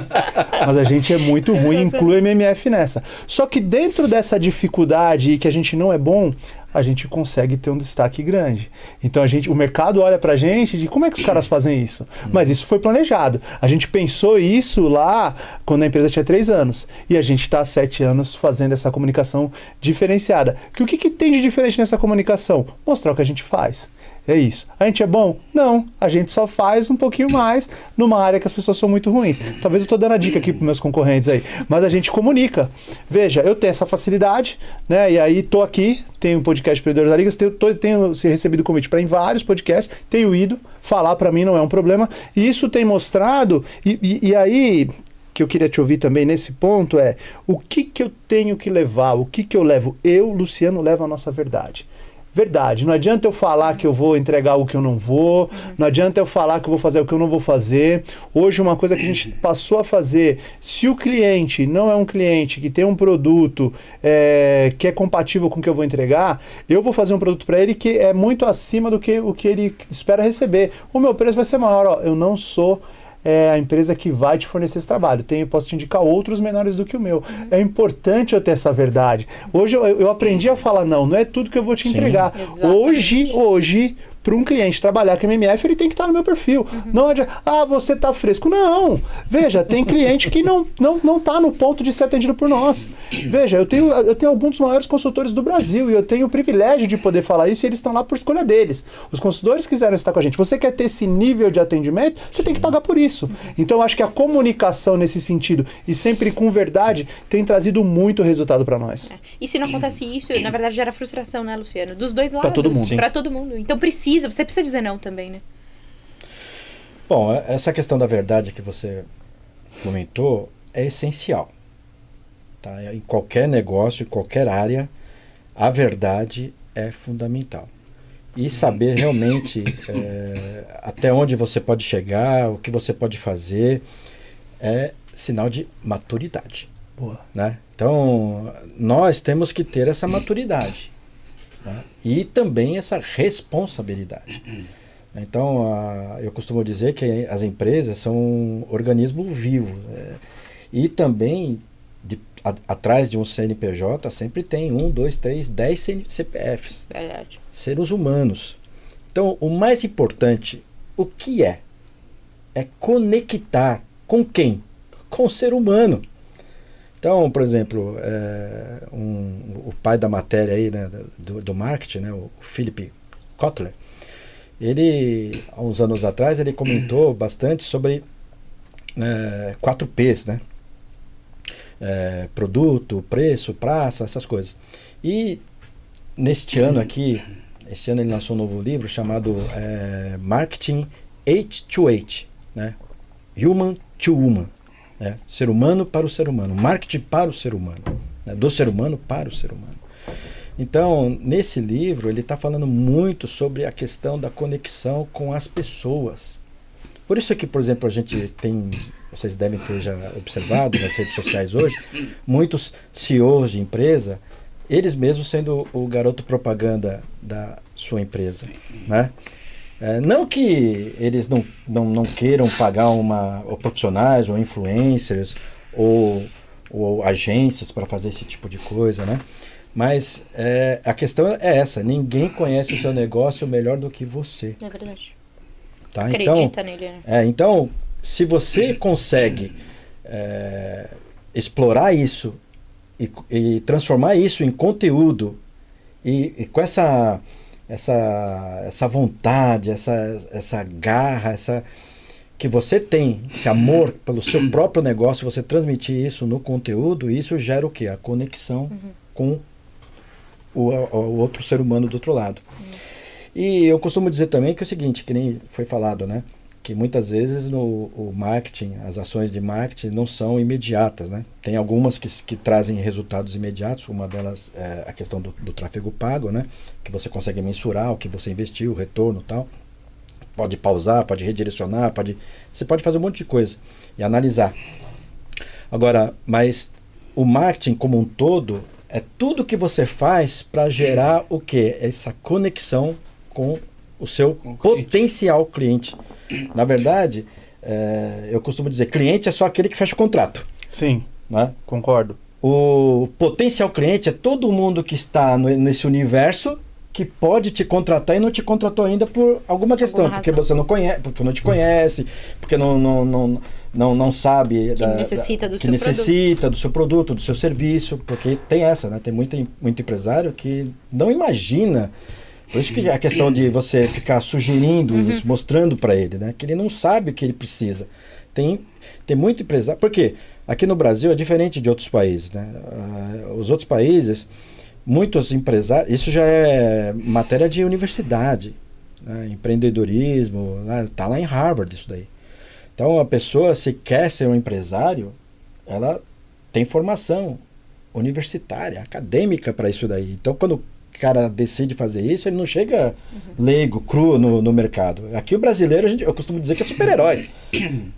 mas a gente é muito ruim, inclui o MMF nessa. Só que dentro dessa dificuldade e que a gente não é bom, a gente consegue ter um destaque grande. Então o mercado olha pra gente de como é que os caras fazem isso? Mas isso foi planejado. A gente pensou isso lá quando a empresa tinha 3 anos. E a gente está há 7 anos fazendo essa comunicação diferenciada. O que tem de diferente nessa comunicação? Mostrar o que a gente faz. É isso. A gente é bom? Não. A gente só faz um pouquinho mais numa área que as pessoas são muito ruins. Talvez eu estou dando a dica aqui para meus concorrentes aí. Mas a gente comunica. Veja, eu tenho essa facilidade, né? E aí estou aqui, tenho um podcast Empreendedores da Liga, tenho recebido convite para ir em vários podcasts, tenho ido, falar para mim não é um problema. E isso tem mostrado, e aí que eu queria te ouvir também nesse ponto o que eu tenho que levar, o que eu levo? Eu, Luciano, levo a nossa verdade. Verdade, não adianta eu falar que eu vou entregar o que eu não vou, não adianta eu falar que eu vou fazer o que eu não vou fazer. Hoje uma coisa que a gente passou a fazer, se o cliente não é um cliente que tem um produto que é compatível com o que eu vou entregar, eu vou fazer um produto para ele que é muito acima do que o que ele espera receber. O meu preço vai ser maior, eu não sou é a empresa que vai te fornecer esse trabalho. Posso te indicar outros menores do que o meu. É importante eu ter essa verdade. Hoje eu aprendi a falar não é tudo que eu vou te entregar. Exatamente. Hoje, para um cliente trabalhar com MMF, ele tem que estar no meu perfil. Não adianta, você tá fresco. Não! Veja, tem cliente que não tá no ponto de ser atendido por nós. Veja, eu tenho alguns dos maiores consultores do Brasil e eu tenho o privilégio de poder falar isso e eles estão lá por escolha deles. Os consultores quiseram estar com a gente. Você quer ter esse nível de atendimento? Você tem que pagar por isso. Então, eu acho que a comunicação nesse sentido e sempre com verdade tem trazido muito resultado para nós. E se não acontece isso, na verdade gera frustração, né, Luciano? Dos dois lados. todo mundo. Pra todo mundo. Então você precisa dizer não também, né? Bom, essa questão da verdade que você comentou é essencial. Tá? Em qualquer negócio, em qualquer área, a verdade é fundamental. E saber realmente até onde você pode chegar, o que você pode fazer, é sinal de maturidade. Boa. Né? Então, nós temos que ter essa maturidade, né? E também essa responsabilidade. Então, eu costumo dizer que as empresas são organismos vivos. E também, atrás de um CNPJ, sempre tem 1, 2, 3, 10 CPFs. Verdade. Seres humanos. Então, o mais importante, o que é? É conectar com quem? Com o ser humano. Então, por exemplo, o pai da matéria aí, né, do marketing, né, o Philip Kotler, ele, há uns anos atrás, ele comentou bastante sobre 4 P's, né? Produto, preço, praça, essas coisas. E neste ano aqui, esse ano ele lançou um novo livro chamado Marketing H2H, né? Human to Human. Ser humano para o ser humano, marketing para o ser humano, né? Do ser humano para o ser humano. Então, nesse livro, ele está falando muito sobre a questão da conexão com as pessoas. Por isso que, por exemplo, a gente tem, vocês devem ter já observado nas redes sociais hoje, muitos CEOs de empresa, eles mesmos sendo o garoto propaganda da sua empresa, né? Não que eles não queiram pagar ou profissionais, ou influencers, ou agências para fazer esse tipo de coisa, né? Mas a questão é essa, ninguém conhece o seu negócio melhor do que você. É verdade. Tá? Acredita nele, né? Então, se você consegue explorar isso e transformar isso em conteúdo e com essa vontade, essa garra, que você tem, esse amor pelo seu próprio negócio, você transmitir isso no conteúdo, isso gera o quê? A conexão com o outro ser humano do outro lado. E eu costumo dizer também que é o seguinte, que nem foi falado, né? Que muitas vezes o marketing, as ações de marketing não são imediatas, né? Tem algumas que trazem resultados imediatos, uma delas é a questão do tráfego pago, né? Que você consegue mensurar o que você investiu, o retorno e tal. Pode pausar, pode redirecionar, você pode fazer um monte de coisa e analisar. Agora, mas o marketing como um todo é tudo que você faz para gerar o quê? Essa conexão com o seu potencial cliente. Na verdade, eu costumo dizer, cliente é só aquele que fecha o contrato. Sim, Né? concordo. O potencial cliente é todo mundo que está nesse universo que pode te contratar e não te contratou ainda por alguma questão. Alguma Porque razão. você não conhece, porque não te conhece, porque não sabe Que necessita do seu do seu produto, do seu serviço, porque tem essa, né? Tem muito empresário que não imagina. Por isso que a questão de você ficar sugerindo isso, mostrando para ele, né? Que ele não sabe o que ele precisa. Tem muito empresário. Porque aqui no Brasil é diferente de outros países, né? Os outros países, muitos empresários, isso já é matéria de universidade, né? Empreendedorismo, né? Tá lá em Harvard isso daí. Então a pessoa, se quer ser um empresário, ela tem formação universitária, acadêmica para isso daí. Então quando o cara decide fazer isso, ele não chega leigo, cru no mercado. Aqui o brasileiro, eu costumo dizer que é super-herói.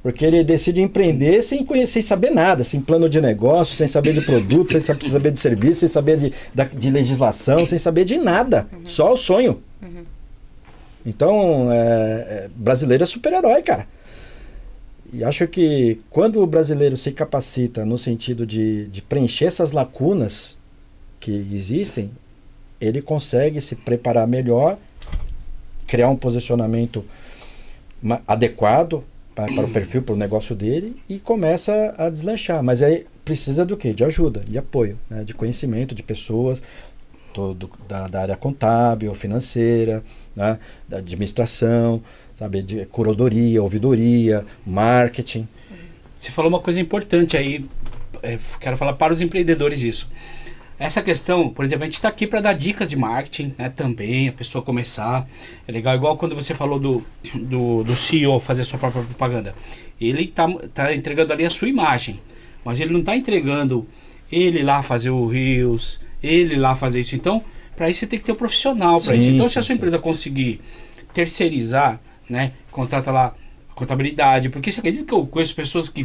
Porque ele decide empreender sem saber nada, sem plano de negócio, sem saber de produto, sem saber de serviço, sem saber de legislação, sem saber de nada. Só o sonho. Então, brasileiro é super-herói, cara. E acho que quando o brasileiro se capacita no sentido de preencher essas lacunas que existem, ele consegue se preparar melhor, criar um posicionamento adequado para o perfil, para o negócio dele, e começa a deslanchar. Mas aí precisa do quê? De ajuda, de apoio, né? De conhecimento de pessoas da área contábil, financeira, né? Da administração, sabe? De curadoria, ouvidoria, marketing. Você falou uma coisa importante aí, quero falar para os empreendedores isso. Essa questão, por exemplo, a gente está aqui para dar dicas de marketing, né, também, a pessoa começar. É legal, igual quando você falou do CEO fazer sua própria propaganda. Ele tá entregando ali a sua imagem, mas ele não está entregando ele lá fazer o Reels, ele lá fazer isso. Então, para isso você tem que ter um profissional para isso. Então, se a sua empresa conseguir terceirizar, né, contrata lá a contabilidade, porque você acredita que eu conheço pessoas que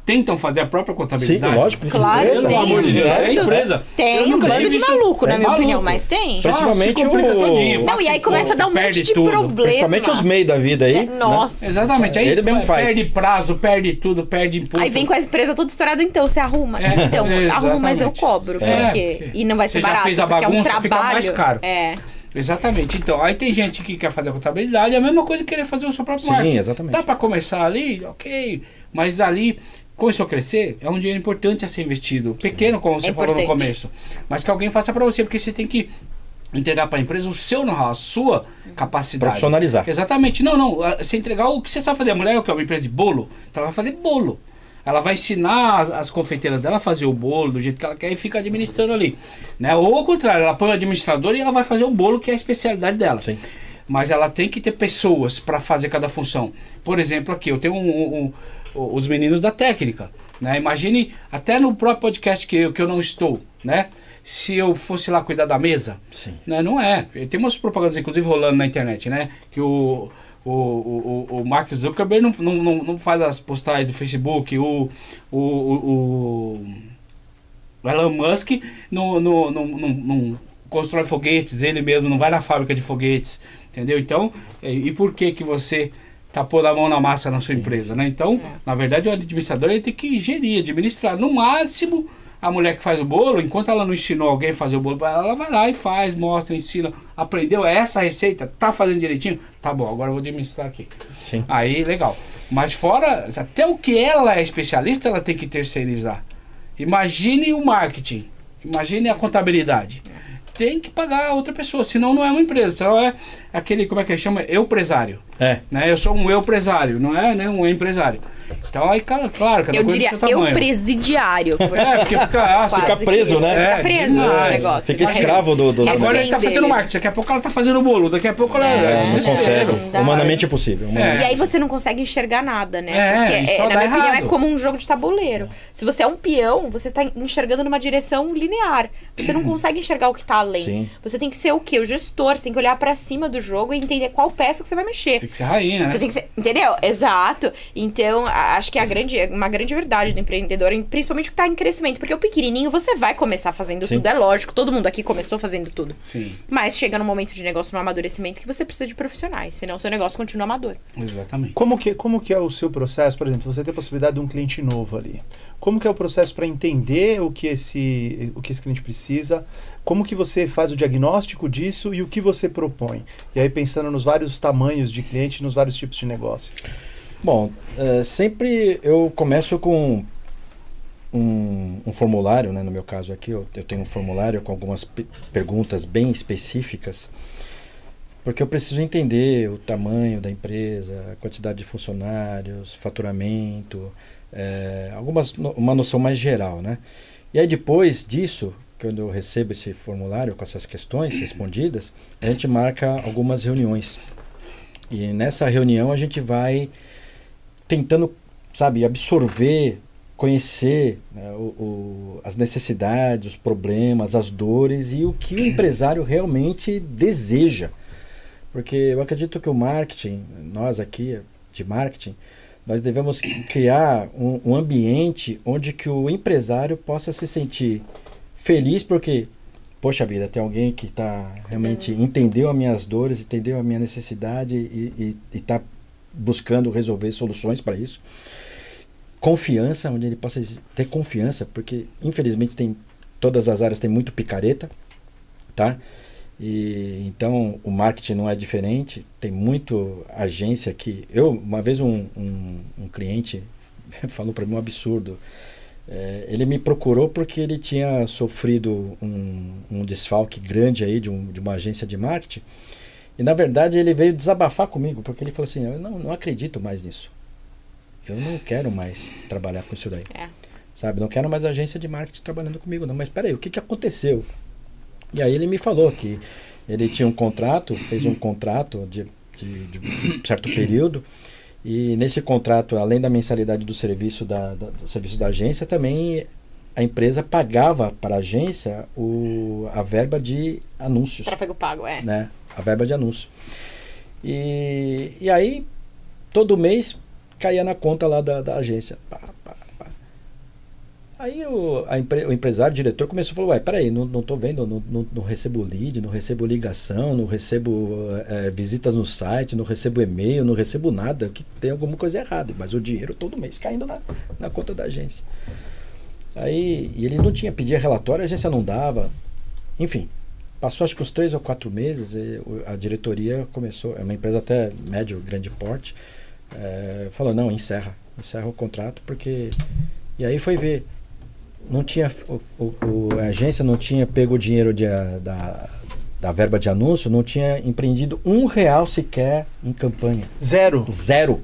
tentam fazer a própria contabilidade? Sim, lógico. Claro, empresa, tem. pelo amor de Deus. É empresa. Tem Eu um nunca bando tive de isso. maluco, na É minha maluco. opinião, mas tem. Principalmente se complica o- todinho, Não, e aí passa começa a dar um perde monte de tudo. problema. Principalmente os MEI da vida aí. né? Nossa. Exatamente. Aí Ele mesmo faz. perde prazo, perde tudo, perde imposto. Aí vem com a empresa toda estourada, então você arruma. É, Então, arruma, mas eu exatamente. cobro. É, Porque... porque E não vai ser você já barato, fez a porque é um bagunça, trabalho. fica mais caro. É. Exatamente. Então, aí tem gente que quer fazer a contabilidade, é a mesma coisa que querer fazer o seu próprio Sim, marketing. exatamente. Dá para começar ali, ok, mas ali, começou a crescer, é um dinheiro importante a ser investido. Pequeno, como você falou no Importante. começo. Mas que alguém faça para você, porque você tem que entregar para a empresa o seu know-how, a sua capacidade. Profissionalizar. Exatamente. Não, você entregar o que você sabe fazer. A mulher, que é uma empresa de bolo, então ela vai fazer bolo. Ela vai ensinar as confeiteiras dela a fazer o bolo do jeito que ela quer e fica administrando ali. Né? Ou ao contrário, ela põe o administrador e ela vai fazer o bolo, que é a especialidade dela. Sim. Mas ela tem que ter pessoas para fazer cada função. Por exemplo, aqui eu tenho os meninos da técnica. Né? Imagine, até no próprio podcast que eu não estou, né? Se eu fosse lá cuidar da mesa, Sim. né? Não é. Tem umas propagandas, inclusive, rolando na internet, né? Que o Mark Zuckerberg não faz as postagens do Facebook, o Elon Musk não constrói foguetes, ele mesmo não vai na fábrica de foguetes, entendeu? Então, e por que você tá pondo a mão na massa na sua empresa, né? Então, na verdade, o administrador ele tem que gerir, administrar. No máximo, a mulher que faz o bolo, enquanto ela não ensinou alguém a fazer o bolo, ela vai lá e faz, mostra, ensina. Aprendeu essa receita? Tá fazendo direitinho? Tá bom, agora eu vou administrar aqui. Sim. Aí, legal. Mas fora, até o que ela é especialista, ela tem que terceirizar. Imagine o marketing, imagine a contabilidade. Tem que pagar outra pessoa, senão não é uma empresa, senão é aquele, como é que ele chama? Eu-presário. É. Né? Eu sou um eu-presário, não é, né? Um empresário. Então aí, claro, cada Eu coisa diria tem seu tamanho. eu presidiário. Porque fica, Quase fica que preso, isso. né? Fica preso demais. esse negócio. Fica Vai- escravo do Agora ele tá Refém fazendo dele. marketing, daqui a pouco ela tá fazendo o bolo, daqui a pouco ela Não desespero. consegue. Não dá. Humanamente impossível. É. E aí você não consegue enxergar nada, né? É, e Porque, só na dá minha opinião, errado. é como um jogo de tabuleiro. Se você é um peão, você tá enxergando numa direção linear. Você não consegue enxergar o que tá além. Sim. Você tem que ser o quê? O gestor. Você tem que olhar pra cima do jogo e entender qual peça que você vai mexer. Tem que ser rainha, né? Você tem que ser, entendeu? Exato. Então, acho que é uma grande verdade do empreendedor, principalmente o que tá em crescimento. Porque o pequenininho, você vai começar fazendo Sim. tudo, é lógico. Todo mundo aqui começou fazendo tudo. Sim, Mas chega no momento de negócio, no amadurecimento, que você precisa de profissionais. Senão, seu negócio continua amador. exatamente. Como que é o seu processo? Por exemplo, você tem a possibilidade de um cliente novo ali. Como que é o processo para entender o que esse cliente precisa? Como que você faz o diagnóstico disso e o que você propõe? E aí pensando nos vários tamanhos de cliente, nos vários tipos de negócio. Bom, sempre eu começo com um formulário, né? No meu caso aqui, eu tenho um formulário com algumas perguntas bem específicas, porque eu preciso entender o tamanho da empresa, a quantidade de funcionários, faturamento, uma noção mais geral, né? E aí depois disso, quando eu recebo esse formulário com essas questões respondidas, a gente marca algumas reuniões. E nessa reunião a gente vai tentando, sabe, absorver, conhecer, né, as necessidades, os problemas, as dores e o que o empresário realmente deseja. Porque eu acredito que o marketing, nós aqui de marketing, nós devemos criar um ambiente onde que o empresário possa se sentir feliz porque, poxa vida, tem alguém que realmente entendeu as minhas dores, entendeu a minha necessidade e está buscando resolver soluções para isso. Confiança, onde ele possa ter confiança, porque infelizmente todas as áreas têm muito picareta, tá? E então o marketing não é diferente, tem muito agência que... Uma vez um cliente falou para mim um absurdo. Ele me procurou porque ele tinha sofrido um desfalque grande aí de uma agência de marketing, e na verdade ele veio desabafar comigo, porque ele falou assim: eu não acredito mais nisso, eu não quero mais trabalhar com isso daí, sabe, não quero mais agência de marketing trabalhando comigo não, mas peraí, o que aconteceu? E aí ele me falou que ele tinha um contrato, fez um contrato de certo período, e nesse contrato, além da mensalidade do serviço do serviço da agência, também a empresa pagava para a agência a verba de anúncios. Tráfego pago, né? A verba de anúncio. E aí, todo mês, caía na conta lá da agência. Aí o empresário, o diretor, começou a falar: peraí, não estou vendo, não recebo lead, não recebo ligação, não recebo visitas no site, não recebo e-mail, não recebo nada, que tem alguma coisa errada, mas o dinheiro todo mês caindo na conta da agência. Aí, e eles não tinham, pedia relatório, a agência não dava, enfim, passou acho que uns 3 ou 4 meses, a diretoria começou, é uma empresa até médio, grande porte, falou: não, encerra o contrato, porque... E aí foi ver, não tinha, a agência não tinha pego o dinheiro da verba de anúncio, não tinha empreendido R$1 sequer em campanha. Zero.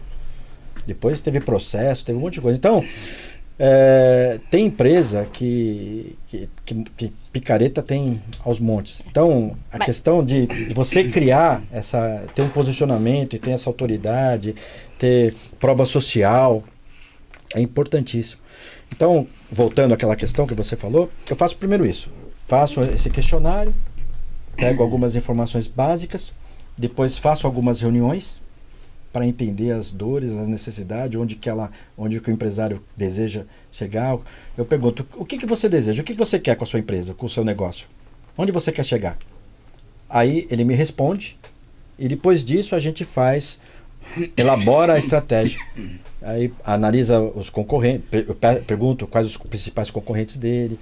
Depois teve processo, teve um monte de coisa. Então, tem empresa que picareta tem aos montes. Então, a questão de você criar ter um posicionamento e ter essa autoridade, ter prova social, é importantíssimo. Então, voltando àquela questão que você falou, eu faço primeiro isso. Faço esse questionário, pego algumas informações básicas, depois faço algumas reuniões para entender as dores, as necessidades, onde que o empresário deseja chegar. Eu pergunto: o que você deseja? O que você quer com a sua empresa, com o seu negócio? Onde você quer chegar? Aí ele me responde, e depois disso a gente elabora a estratégia. Aí analisa os concorrentes, eu pergunto quais os principais concorrentes dele,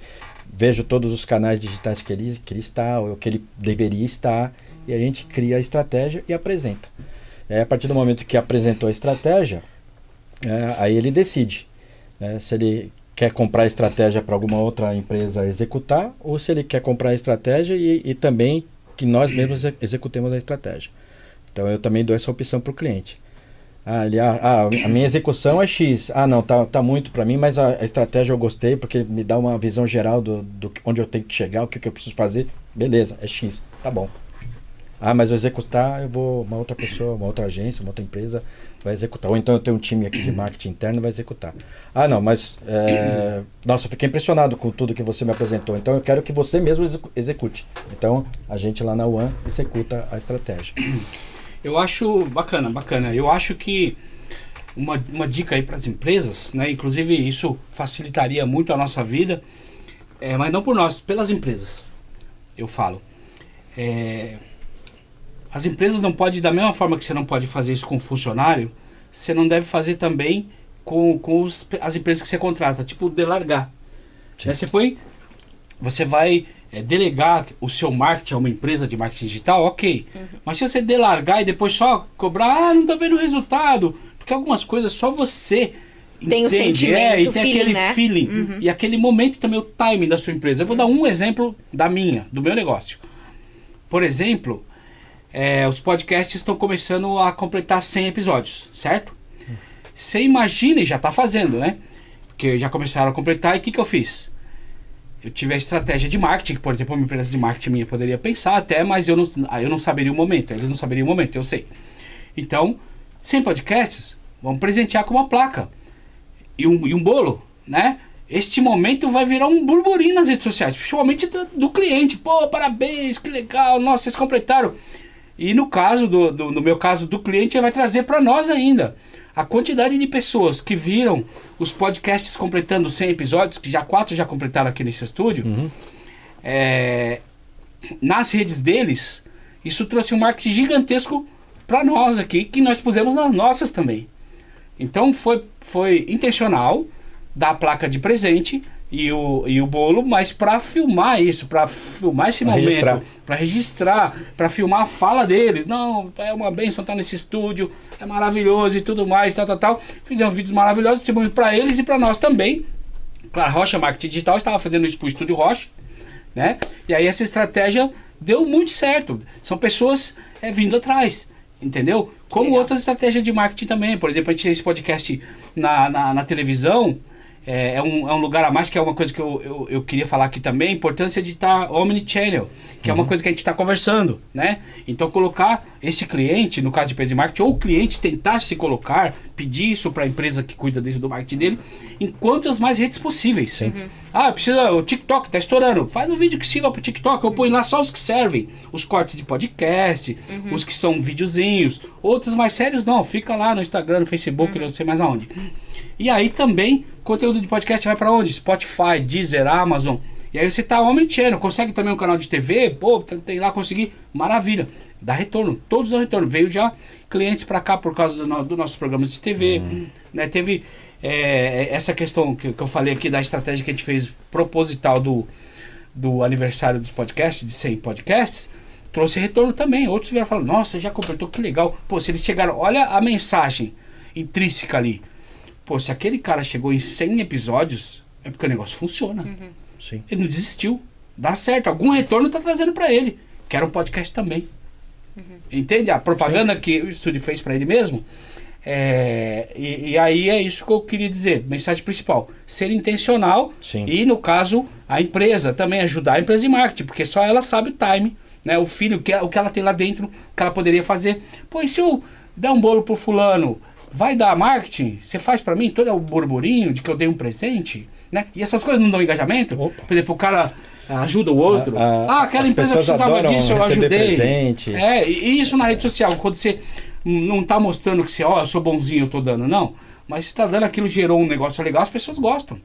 vejo todos os canais digitais que ele está, ou que ele deveria estar, e a gente cria a estratégia e apresenta. A partir do momento que apresentou a estratégia, aí ele decide, se ele quer comprar a estratégia para alguma outra empresa executar, ou se ele quer comprar a estratégia e também que nós mesmos executemos a estratégia. Então eu também dou essa opção para o cliente. A minha execução é X. Não, tá muito para mim, mas a estratégia eu gostei porque me dá uma visão geral do onde eu tenho que chegar, o que eu preciso fazer. Beleza, é X, tá bom. Mas eu executar, eu vou, uma outra pessoa, uma outra agência, uma outra empresa vai executar. Ou então eu tenho um time aqui de marketing interno, vai executar. Não, mas nossa, eu fiquei impressionado com tudo que você me apresentou. Então eu quero que você mesmo execute. Então a gente lá na One executa a estratégia. Eu acho bacana. Eu acho que uma dica aí para as empresas, né? Inclusive isso facilitaria muito a nossa vida, mas não por nós, pelas empresas. Eu falo. As empresas não podem, da mesma forma que você não pode fazer isso com um funcionário, você não deve fazer também com as empresas que você contrata, tipo delargar. Você vai delegar o seu marketing a uma empresa de marketing digital, ok. Mas se você delargar e depois só cobrar, não tá vendo o resultado, porque algumas coisas só você tem o sentimento, e tem feeling, aquele né? feeling, e aquele momento também, o timing da sua empresa. Eu vou dar um exemplo do meu negócio. Por exemplo, os podcasts estão começando a completar 100 episódios, certo? Você imagina, e já está fazendo, né? Porque já começaram a completar, e o que eu fiz? Eu tive a estratégia de marketing, que por exemplo uma empresa de marketing minha poderia pensar até, mas eu não saberia o momento, eles não saberiam o momento, eu sei. Então, 100 podcasts, vamos presentear com uma placa e um bolo, né? Este momento vai virar um burburinho nas redes sociais, principalmente do cliente. Pô, parabéns, que legal, nossa, vocês completaram. E no meu caso do cliente, vai trazer para nós ainda a quantidade de pessoas que viram os podcasts completando 100 episódios, que 4 já completaram aqui nesse estúdio, nas redes deles. Isso trouxe um marketing gigantesco para nós aqui, que nós pusemos nas nossas também. Então foi intencional dar a placa de presente e o bolo, mas para filmar isso, para filmar esse momento, para registrar, para filmar a fala deles. Não, é uma bênção estar nesse estúdio, é maravilhoso e tudo mais, tal. Fizemos vídeos maravilhosos, distribuímos para eles e para nós também. Claro, Rocha Marketing Digital estava fazendo isso para o Estúdio Rocha, né? E aí essa estratégia deu muito certo. São pessoas vindo atrás, entendeu? Como legal. outras estratégias de marketing também. Por exemplo, a gente tem esse podcast na televisão. É um lugar a mais, que é uma coisa que eu queria falar aqui também, a importância de estar omnichannel, que é uma coisa que a gente está conversando, né? Então colocar esse cliente, no caso de empresa de marketing, ou o cliente tentar se colocar, pedir isso para a empresa que cuida do marketing dele, em quantas mais redes possíveis. Sim. Precisa, o TikTok tá estourando, faz um vídeo que sirva pro TikTok, eu ponho lá só os que servem, os cortes de podcast, os que são videozinhos, outros mais sérios não, fica lá no Instagram, no Facebook, não sei mais aonde. E aí também, conteúdo de podcast vai para onde? Spotify, Deezer, Amazon. E aí você tá omnichannel, consegue também um canal de TV, pô, tem lá, consegui, maravilha. Dá retorno, todos dão retorno. Veio já clientes para cá por causa dos nossos programas de TV, né? Teve essa questão que eu falei aqui da estratégia que a gente fez proposital do aniversário dos podcasts, de 100 podcasts, trouxe retorno também. Outros vieram falando, nossa, já completou, que legal. Pô, se eles chegaram, olha a mensagem intrínseca ali. Pô, se aquele cara chegou em 100 episódios, é porque o negócio funciona. Sim. Ele não desistiu. Dá certo. Algum retorno tá trazendo para ele. Quer um podcast também. Entende? A propaganda que o estúdio fez para ele mesmo. E aí é isso que eu queria dizer. Mensagem principal. Ser intencional. Sim. E, no caso, a empresa também ajudar a empresa de marketing. Porque só ela sabe o time. Né? O filho, o que ela tem lá dentro, o que ela poderia fazer. Pô, e se eu der um bolo pro fulano, vai dar marketing? Você faz para mim todo o burburinho de que eu dei um presente? Né? E essas coisas não dão engajamento? Opa. Por exemplo, o cara ajuda o outro. Aquela as empresa pessoas precisava adoram disso, eu receber ajudei. presente. E isso na rede social, quando você não tá mostrando que você, eu sou bonzinho, eu tô dando, não. Mas você tá dando, aquilo gerou um negócio legal, as pessoas gostam.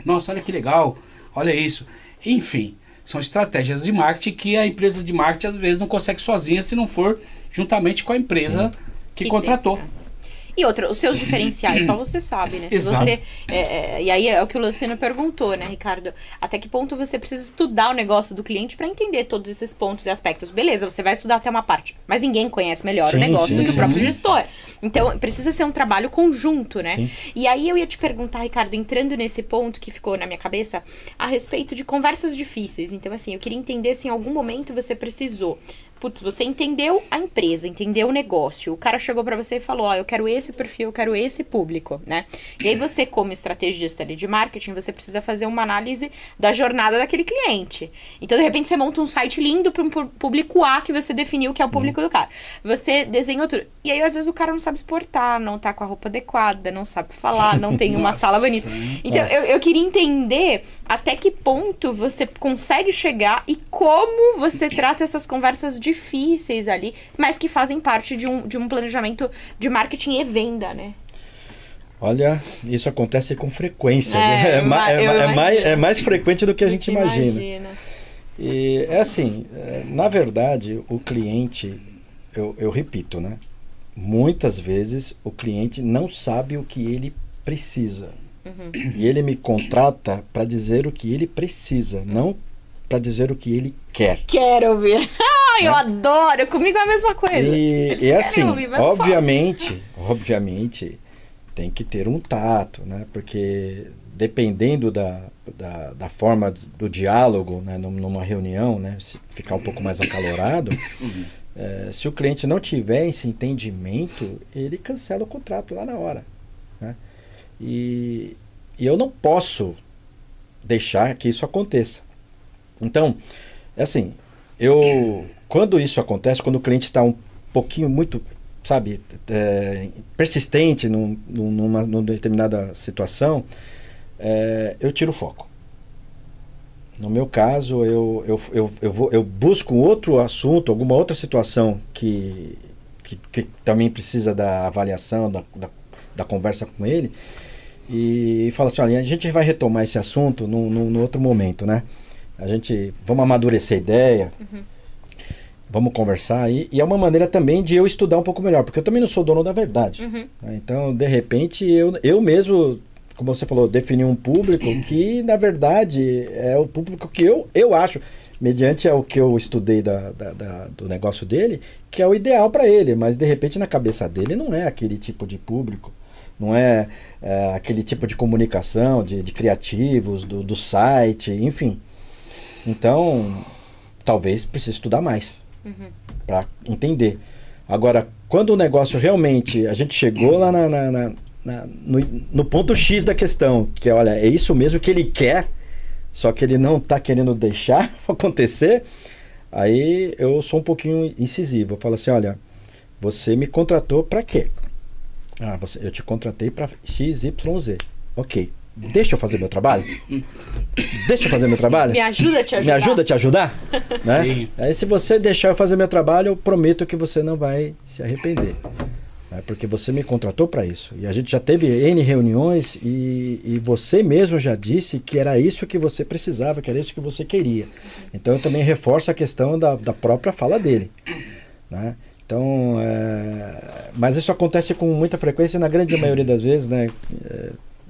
Nossa, olha que legal, olha isso. Enfim, são estratégias de marketing que a empresa de marketing às vezes não consegue sozinha se não for juntamente com a empresa que contratou. E outra, os seus diferenciais, só você sabe, né? Se Exato. você, e aí é o que o Luciano perguntou, né, Ricardo? Até que ponto você precisa estudar o negócio do cliente para entender todos esses pontos e aspectos? Beleza, você vai estudar até uma parte, mas ninguém conhece melhor o negócio do que o próprio gestor. Então, precisa ser um trabalho conjunto, né? Sim. E aí eu ia te perguntar, Ricardo, entrando nesse ponto que ficou na minha cabeça, a respeito de conversas difíceis. Então, assim, eu queria entender se em algum momento você precisou. Putz, você entendeu a empresa, entendeu o negócio. O cara chegou pra você e falou, eu quero esse perfil, eu quero esse público, né? E aí você, como estrategista de marketing, você precisa fazer uma análise da jornada daquele cliente. Então, de repente, você monta um site lindo para um público A que você definiu que é o público do cara. Você desenhou tudo. E aí, às vezes, o cara não sabe exportar, não tá com a roupa adequada, não sabe falar, não tem uma sala bonita. Então, eu queria entender até que ponto você consegue chegar e como você trata essas conversas difíceis ali, mas que fazem parte de um planejamento de marketing e venda, né? Olha, isso acontece com frequência. Eu É mais frequente do que a gente imagina. E é assim, na verdade, o cliente, eu repito, né? Muitas vezes o cliente não sabe o que ele precisa. E ele me contrata para dizer o que ele precisa, não para dizer o que ele quer. Quero ouvir. Eu adoro. Comigo é a mesma coisa. E assim, obviamente, tem que ter um tato, né? Porque dependendo da forma do diálogo, né? Numa reunião, né? Se ficar um pouco mais acalorado, se o cliente não tiver esse entendimento, ele cancela o contrato lá na hora, né? E eu não posso deixar que isso aconteça. Então, assim, quando isso acontece, quando o cliente está um pouquinho muito, sabe, persistente numa determinada situação, eu tiro o foco. No meu caso, eu busco um outro assunto, alguma outra situação que também precisa da avaliação, da conversa com ele, e falo assim, olha, a gente vai retomar esse assunto num outro momento, né? Vamos amadurecer a ideia. vamos conversar aí. E é uma maneira também de eu estudar um pouco melhor, porque eu também não sou dono da verdade. Uhum. Né? Então, de repente, eu mesmo, como você falou, defini um público que, na verdade, é o público que eu acho, mediante o que eu estudei do negócio dele, que é o ideal para ele. Mas, de repente, na cabeça dele não é aquele tipo de público. Não é, aquele tipo de comunicação, de criativos, do site, enfim. Então, talvez precise estudar mais para entender. Agora, quando o negócio realmente, a gente chegou lá no ponto X da questão, que olha, é isso mesmo que ele quer, só que ele não está querendo deixar acontecer, aí eu sou um pouquinho incisivo. Eu falo assim, olha, você me contratou para quê? Eu te contratei para XYZ. Ok. Deixa eu fazer meu trabalho? Deixa eu fazer meu trabalho? Me ajuda a te ajudar. Me ajuda a te ajudar? Né? Sim. Aí se você deixar eu fazer meu trabalho, eu prometo que você não vai se arrepender. Né? Porque você me contratou para isso. E a gente já teve N reuniões e você mesmo já disse que era isso que você precisava, que era isso que você queria. Então eu também reforço a questão da própria fala dele. Né? Então, mas isso acontece com muita frequência, na grande maioria das vezes, né?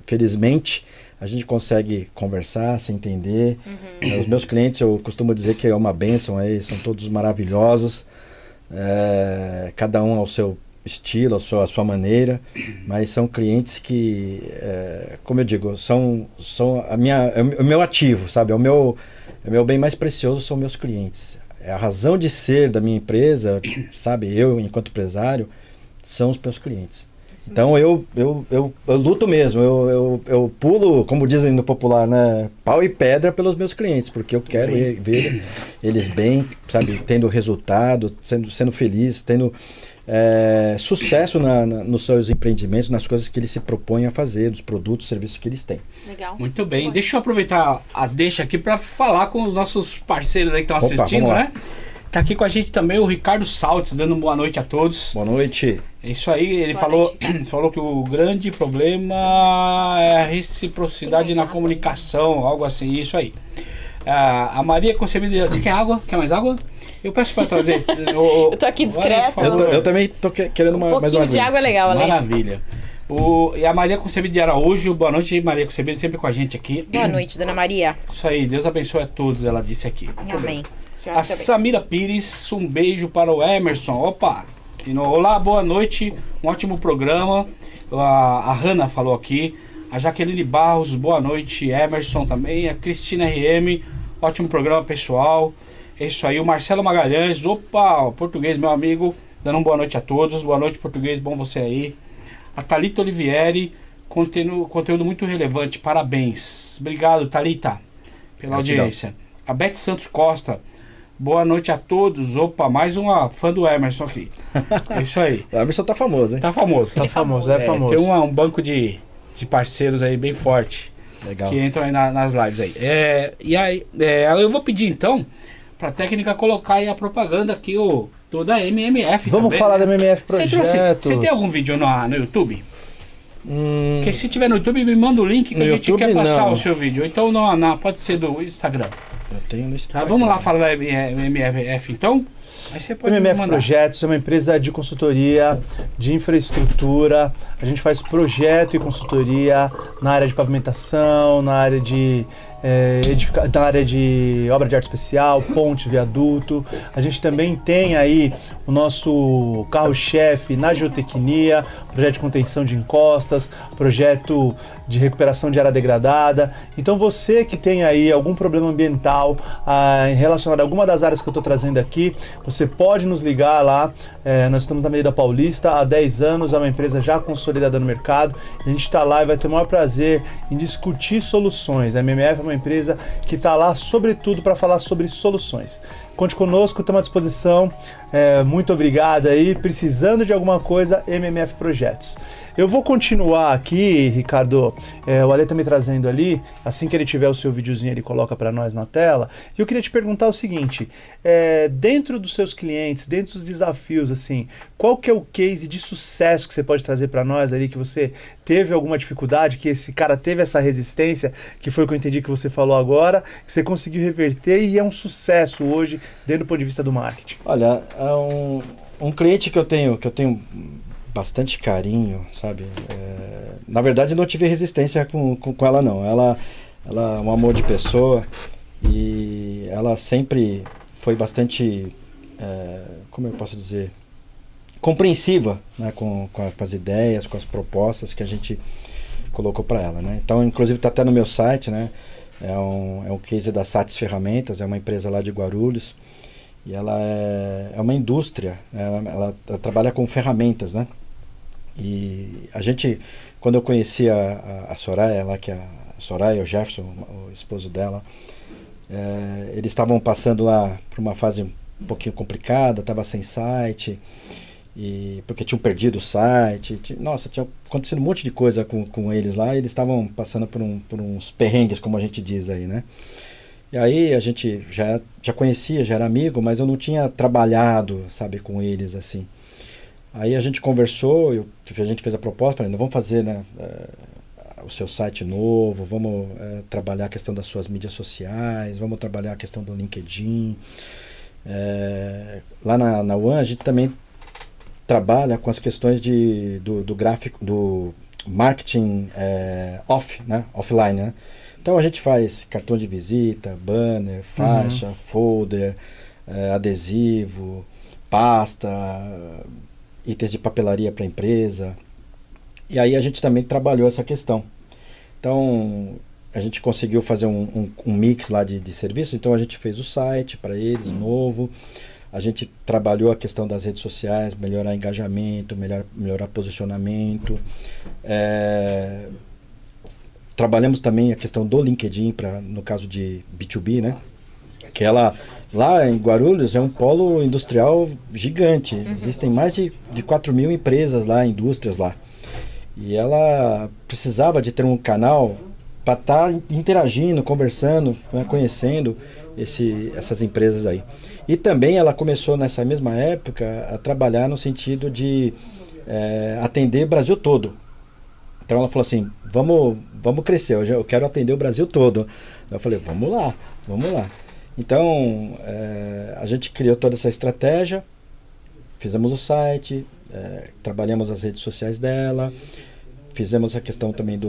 Felizmente, a gente consegue conversar, se entender. Os meus clientes, eu costumo dizer que é uma bênção, aí, são todos maravilhosos, cada um ao seu estilo, à sua maneira, mas são clientes que, como eu digo, são o meu ativo, sabe? O meu bem mais precioso são meus clientes. A razão de ser da minha empresa, sabe, eu enquanto empresário, são os meus clientes. Então eu luto mesmo, eu pulo, como dizem no popular, né, pau e pedra pelos meus clientes, porque eu quero ver eles bem, sabe, tendo resultado, sendo feliz, tendo sucesso nos seus empreendimentos, nas coisas que eles se propõem a fazer, dos produtos, serviços que eles têm. Legal. Muito bem, deixa eu aproveitar a deixa aqui para falar com os nossos parceiros aí que estão assistindo, né? Tá aqui com a gente também o Ricardo Saltes, dando uma boa noite a todos. Boa noite. É isso aí, ele falou que o grande problema é a reciprocidade na comunicação, algo assim, isso aí. A Maria Concebida, você quer água? Quer mais água? Eu peço para trazer. Eu tô aqui discreta. Eu também tô querendo mais uma pouquinho de água é legal, né? Maravilha. E a Maria Concebida de Araújo, boa noite, Maria Concebida, sempre com a gente aqui. Boa noite, dona Maria. Isso aí, Deus abençoe a todos, ela disse aqui. Amém. A Samira Pires, um beijo para o Emerson. Opa! Olá, boa noite, um ótimo programa. A Hanna falou aqui. A Jaqueline Barros, boa noite. Emerson também. A Cristina RM, ótimo programa, pessoal. É isso aí. O Marcelo Magalhães, opa, português, meu amigo, dando uma boa noite a todos. Boa noite, português, bom você aí. A Thalita Olivieri, conteúdo muito relevante, parabéns. Obrigado, Thalita, pela audiência. A Beth Santos Costa, boa noite a todos. Opa, mais uma fã do Emerson aqui. É isso aí. O Emerson tá famoso, hein? Tá famoso. Tá famoso, é famoso. Tem um banco de parceiros aí bem forte. Legal. Que entram aí nas lives aí. E aí, eu vou pedir então pra técnica colocar aí a propaganda aqui da MMF. Vamos também, falar né? da MMF Projetos. Você tem algum vídeo no YouTube? Porque se tiver no YouTube, me manda o link que No a gente YouTube, quer passar não. o seu vídeo. Então pode ser do Instagram. Eu tenho no Instagram. Tá, vamos lá falar da MMF então? Aí você pode me MMF mandar. Projetos é uma empresa de consultoria, de infraestrutura. A gente faz projeto e consultoria na área de pavimentação, na área de na área de obra de arte especial, ponte, viaduto. A gente também tem aí o nosso carro-chefe na geotecnia, projeto de contenção de encostas, projeto de recuperação de área degradada. Então você que tem aí algum problema ambiental relacionado a alguma das áreas que eu estou trazendo aqui, você pode nos ligar lá. Nós estamos na Avenida Paulista há 10 anos, é uma empresa já consolidada no mercado. A gente está lá e vai ter o maior prazer em discutir soluções. A MMF é uma empresa que está lá, sobretudo, para falar sobre soluções. Conte conosco, estamos à disposição. Muito obrigado aí. Precisando de alguma coisa, MMF Projetos. Eu vou continuar aqui, Ricardo. O Ale está me trazendo ali. Assim que ele tiver o seu videozinho, ele coloca para nós na tela. E eu queria te perguntar o seguinte: dentro dos seus clientes, dentro dos desafios, assim, qual que é o case de sucesso que você pode trazer para nós ali, que você teve alguma dificuldade, que esse cara teve essa resistência, que foi o que eu entendi que você falou agora, que você conseguiu reverter e é um sucesso hoje dentro do ponto de vista do marketing? Olha, é um cliente que eu tenho bastante carinho, sabe? Na verdade, não tive resistência com ela, não. Ela é um amor de pessoa e ela sempre foi bastante, como eu posso dizer, compreensiva, né? Com as ideias, com as propostas que a gente colocou para ela, né? Então, inclusive, está até no meu site, né? É um case da Satis Ferramentas, é uma empresa lá de Guarulhos. E ela é uma indústria, né? Ela trabalha com ferramentas, né? E a gente, quando eu conheci a Soraya, ela que é a Soraya, o Jefferson, o esposo dela, eles estavam passando lá por uma fase um pouquinho complicada, estava sem site, porque tinham perdido o site, tinha acontecido um monte de coisa com eles lá, e eles estavam passando por uns perrengues, como a gente diz aí, né? E aí a gente já conhecia, já era amigo, mas eu não tinha trabalhado, sabe, com eles, assim. Aí a gente conversou, a gente fez a proposta, falei, vamos fazer, né, o seu site novo, vamos trabalhar a questão das suas mídias sociais, vamos trabalhar a questão do LinkedIn. Lá na One a gente também trabalha com as questões do gráfico, do marketing offline, né? Então a gente faz cartão de visita, banner, faixa, folder, adesivo, pasta, itens de papelaria para a empresa. E aí a gente também trabalhou essa questão. Então a gente conseguiu fazer um mix lá de serviços. Então a gente fez o site para eles, novo. A gente trabalhou a questão das redes sociais, melhorar engajamento, melhorar posicionamento. Trabalhamos também a questão do LinkedIn, no caso de B2B, né? Que ela, lá em Guarulhos, é um polo industrial gigante. Existem mais de 4.000 empresas lá, indústrias lá. E ela precisava de ter um canal para estar interagindo, conversando, né, conhecendo essas empresas aí. E também ela começou nessa mesma época a trabalhar no sentido de atender o Brasil todo. Então ela falou assim, vamos crescer, eu quero atender o Brasil todo. Eu falei, vamos lá. Então a gente criou toda essa estratégia, fizemos o site, trabalhamos as redes sociais dela, fizemos a questão também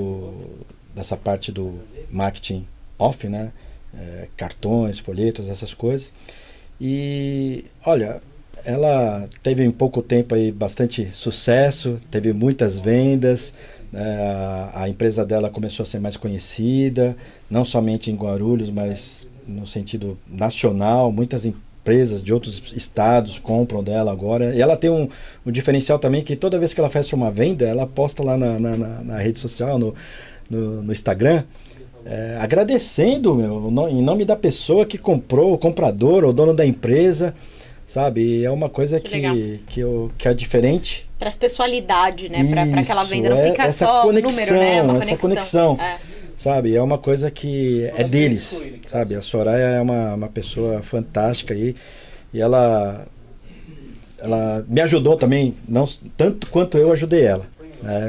dessa parte do marketing off, né? Cartões, folhetos, essas coisas. E olha, ela teve em pouco tempo aí bastante sucesso, teve muitas vendas, a empresa dela começou a ser mais conhecida, não somente em Guarulhos, mas no sentido nacional. Muitas empresas de outros estados compram dela agora. E ela tem um diferencial também, que toda vez que ela faz uma venda, ela posta lá na rede social, no Instagram, agradecendo, em nome da pessoa que comprou, o comprador, o dono da empresa, sabe? E é uma coisa que é diferente. Traz pessoalidade, né? Para aquela venda, não fica essa só conexão, número, né? Uma essa conexão. É. Sabe? É uma coisa que é deles, sabe? A Soraya é uma pessoa fantástica aí, e ela me ajudou também, não tanto quanto eu ajudei ela.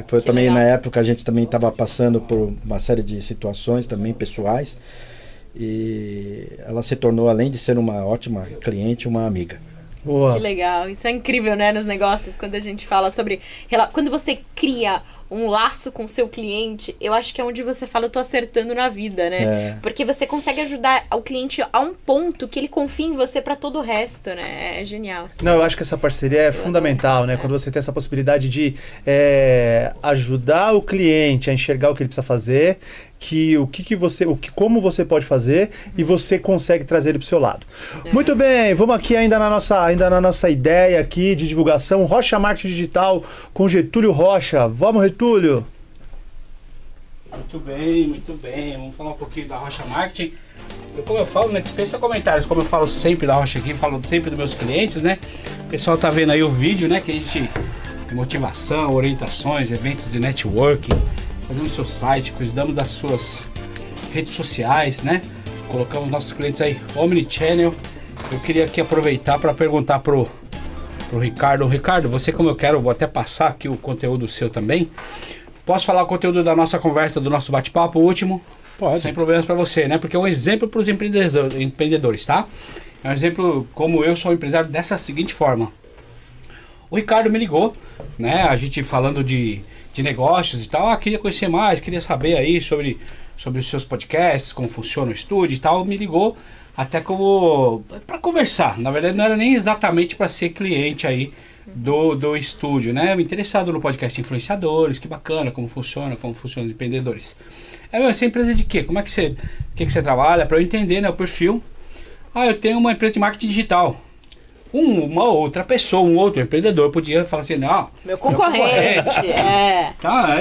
Foi também legal. Na época a gente também estava passando por uma série de situações também pessoais, e ela se tornou, além de ser uma ótima cliente, uma amiga. Boa. Que legal, isso é incrível, né, nos negócios, quando a gente fala sobre... Quando você cria um laço com o seu cliente, eu acho que é onde você fala, eu tô acertando na vida, né? Porque você consegue ajudar o cliente a um ponto que ele confia em você para todo o resto, né? É genial. Assim. Não, eu acho que essa parceria é fundamental, né? Quando você tem essa possibilidade de ajudar o cliente a enxergar o que ele precisa fazer, como você pode fazer, e você consegue trazer ele para o seu lado. Muito bem, vamos aqui ainda na nossa ideia aqui de divulgação, Rocha Marketing Digital com Getúlio Rocha. Vamos, Getúlio! Muito bem. Vamos falar um pouquinho da Rocha Marketing. Como eu falo, né, dispensa comentários, como eu falo sempre da Rocha aqui, falo sempre dos meus clientes, né? O pessoal tá vendo aí o vídeo, né, que a gente tem motivação, orientações, eventos de networking, fazemos seu site, cuidamos das suas redes sociais, né? Colocamos nossos clientes aí omnichannel. Eu queria aqui aproveitar para perguntar pro Ricardo. Ricardo, você, como eu quero, vou até passar aqui o conteúdo seu também. Posso falar o conteúdo da nossa conversa, do nosso bate-papo, o último? Pode. Sem problemas para você, né? Porque é um exemplo para os empreendedores, tá? É um exemplo como eu sou empresário dessa seguinte forma. O Ricardo me ligou, né? A gente falando de negócios e tal. Queria conhecer mais, queria saber aí sobre os seus podcasts, como funciona o estúdio e tal. Me ligou até como para conversar. Na verdade, não era nem exatamente para ser cliente aí do estúdio, né? Me interessado no podcast Influenciadores, que bacana, como funciona os empreendedores. Essa empresa de quê? Como é que você trabalha? Para eu entender, né, o perfil. Eu tenho uma empresa de marketing digital. Uma outra pessoa, um outro empreendedor podia falar assim, não, Meu concorrente,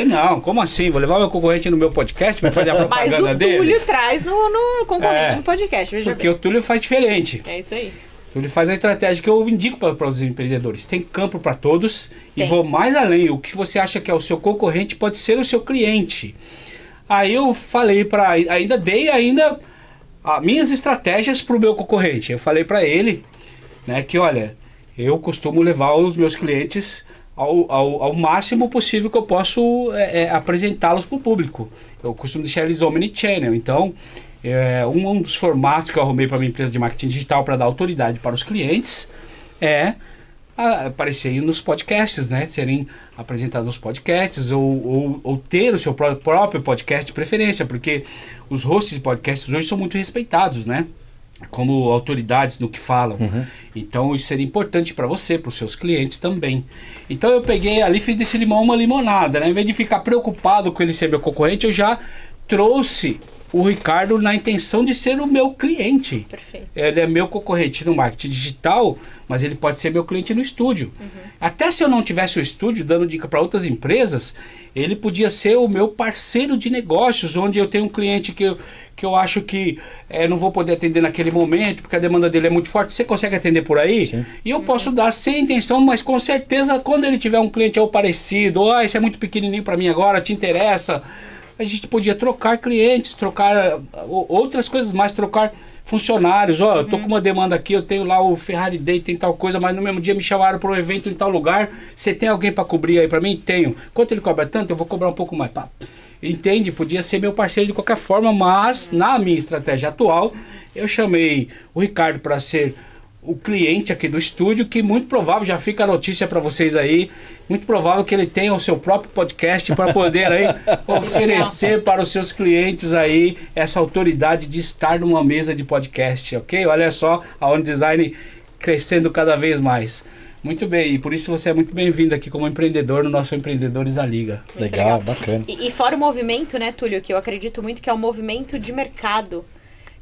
não, como assim? Vou levar meu concorrente no meu podcast para fazer a propaganda Mas o dele? Túlio traz no concorrente no podcast, veja Porque bem. o Túlio faz diferente. É isso aí. Ele faz a estratégia que eu indico para os empreendedores. Tem campo para todos e Tem. vou mais além. O que você acha que é o seu concorrente pode ser o seu cliente. Aí eu falei dei as minhas estratégias para o meu concorrente. Eu falei para ele, né, que olha, eu costumo levar os meus clientes ao máximo possível que eu posso apresentá-los para o público. Eu costumo deixar eles omnichannel. Então, um dos formatos que eu arrumei para minha empresa de marketing digital para dar autoridade para os clientes é aparecerem nos podcasts, né? Serem apresentados nos podcasts ou ter o seu próprio podcast de preferência, porque os hosts de podcasts hoje são muito respeitados, né? Como autoridades no que falam. Então isso seria importante para você, para os seus clientes também. Então eu peguei ali, fiz desse limão uma limonada, né? Em vez de ficar preocupado com ele ser meu concorrente, eu já trouxe o Ricardo na intenção de ser o meu cliente. Perfeito. Ele é meu concorrente no marketing digital, mas ele pode ser meu cliente no estúdio. Até se eu não tivesse o estúdio, dando dica para outras empresas, ele podia ser o meu parceiro de negócios, onde eu tenho um cliente que eu acho que não vou poder atender naquele momento, porque a demanda dele é muito forte. Você consegue atender por aí? Sim. E eu posso dar sem intenção, mas com certeza quando ele tiver um cliente parecido, esse é muito pequenininho para mim agora, te interessa... A gente podia trocar clientes, trocar outras coisas mais, trocar funcionários. Eu tô com uma demanda aqui, eu tenho lá o Ferrari Day, tem tal coisa, mas no mesmo dia me chamaram para um evento em tal lugar. Você tem alguém para cobrir aí para mim? Tenho. Quanto ele cobra tanto? Eu vou cobrar um pouco mais. Pá. Entende? Podia ser meu parceiro de qualquer forma, mas na minha estratégia atual, eu chamei o Ricardo para ser o cliente aqui do estúdio, que muito provável, já fica a notícia para vocês aí, muito provável que ele tenha o seu próprio podcast para poder aí oferecer para os seus clientes aí essa autoridade de estar numa mesa de podcast, ok? Olha só a On Design crescendo cada vez mais. Muito bem, e por isso você é muito bem-vindo aqui como empreendedor no nosso Empreendedores da Liga. Legal, bacana. E fora o movimento, né, Túlio, que eu acredito muito que é o movimento de mercado.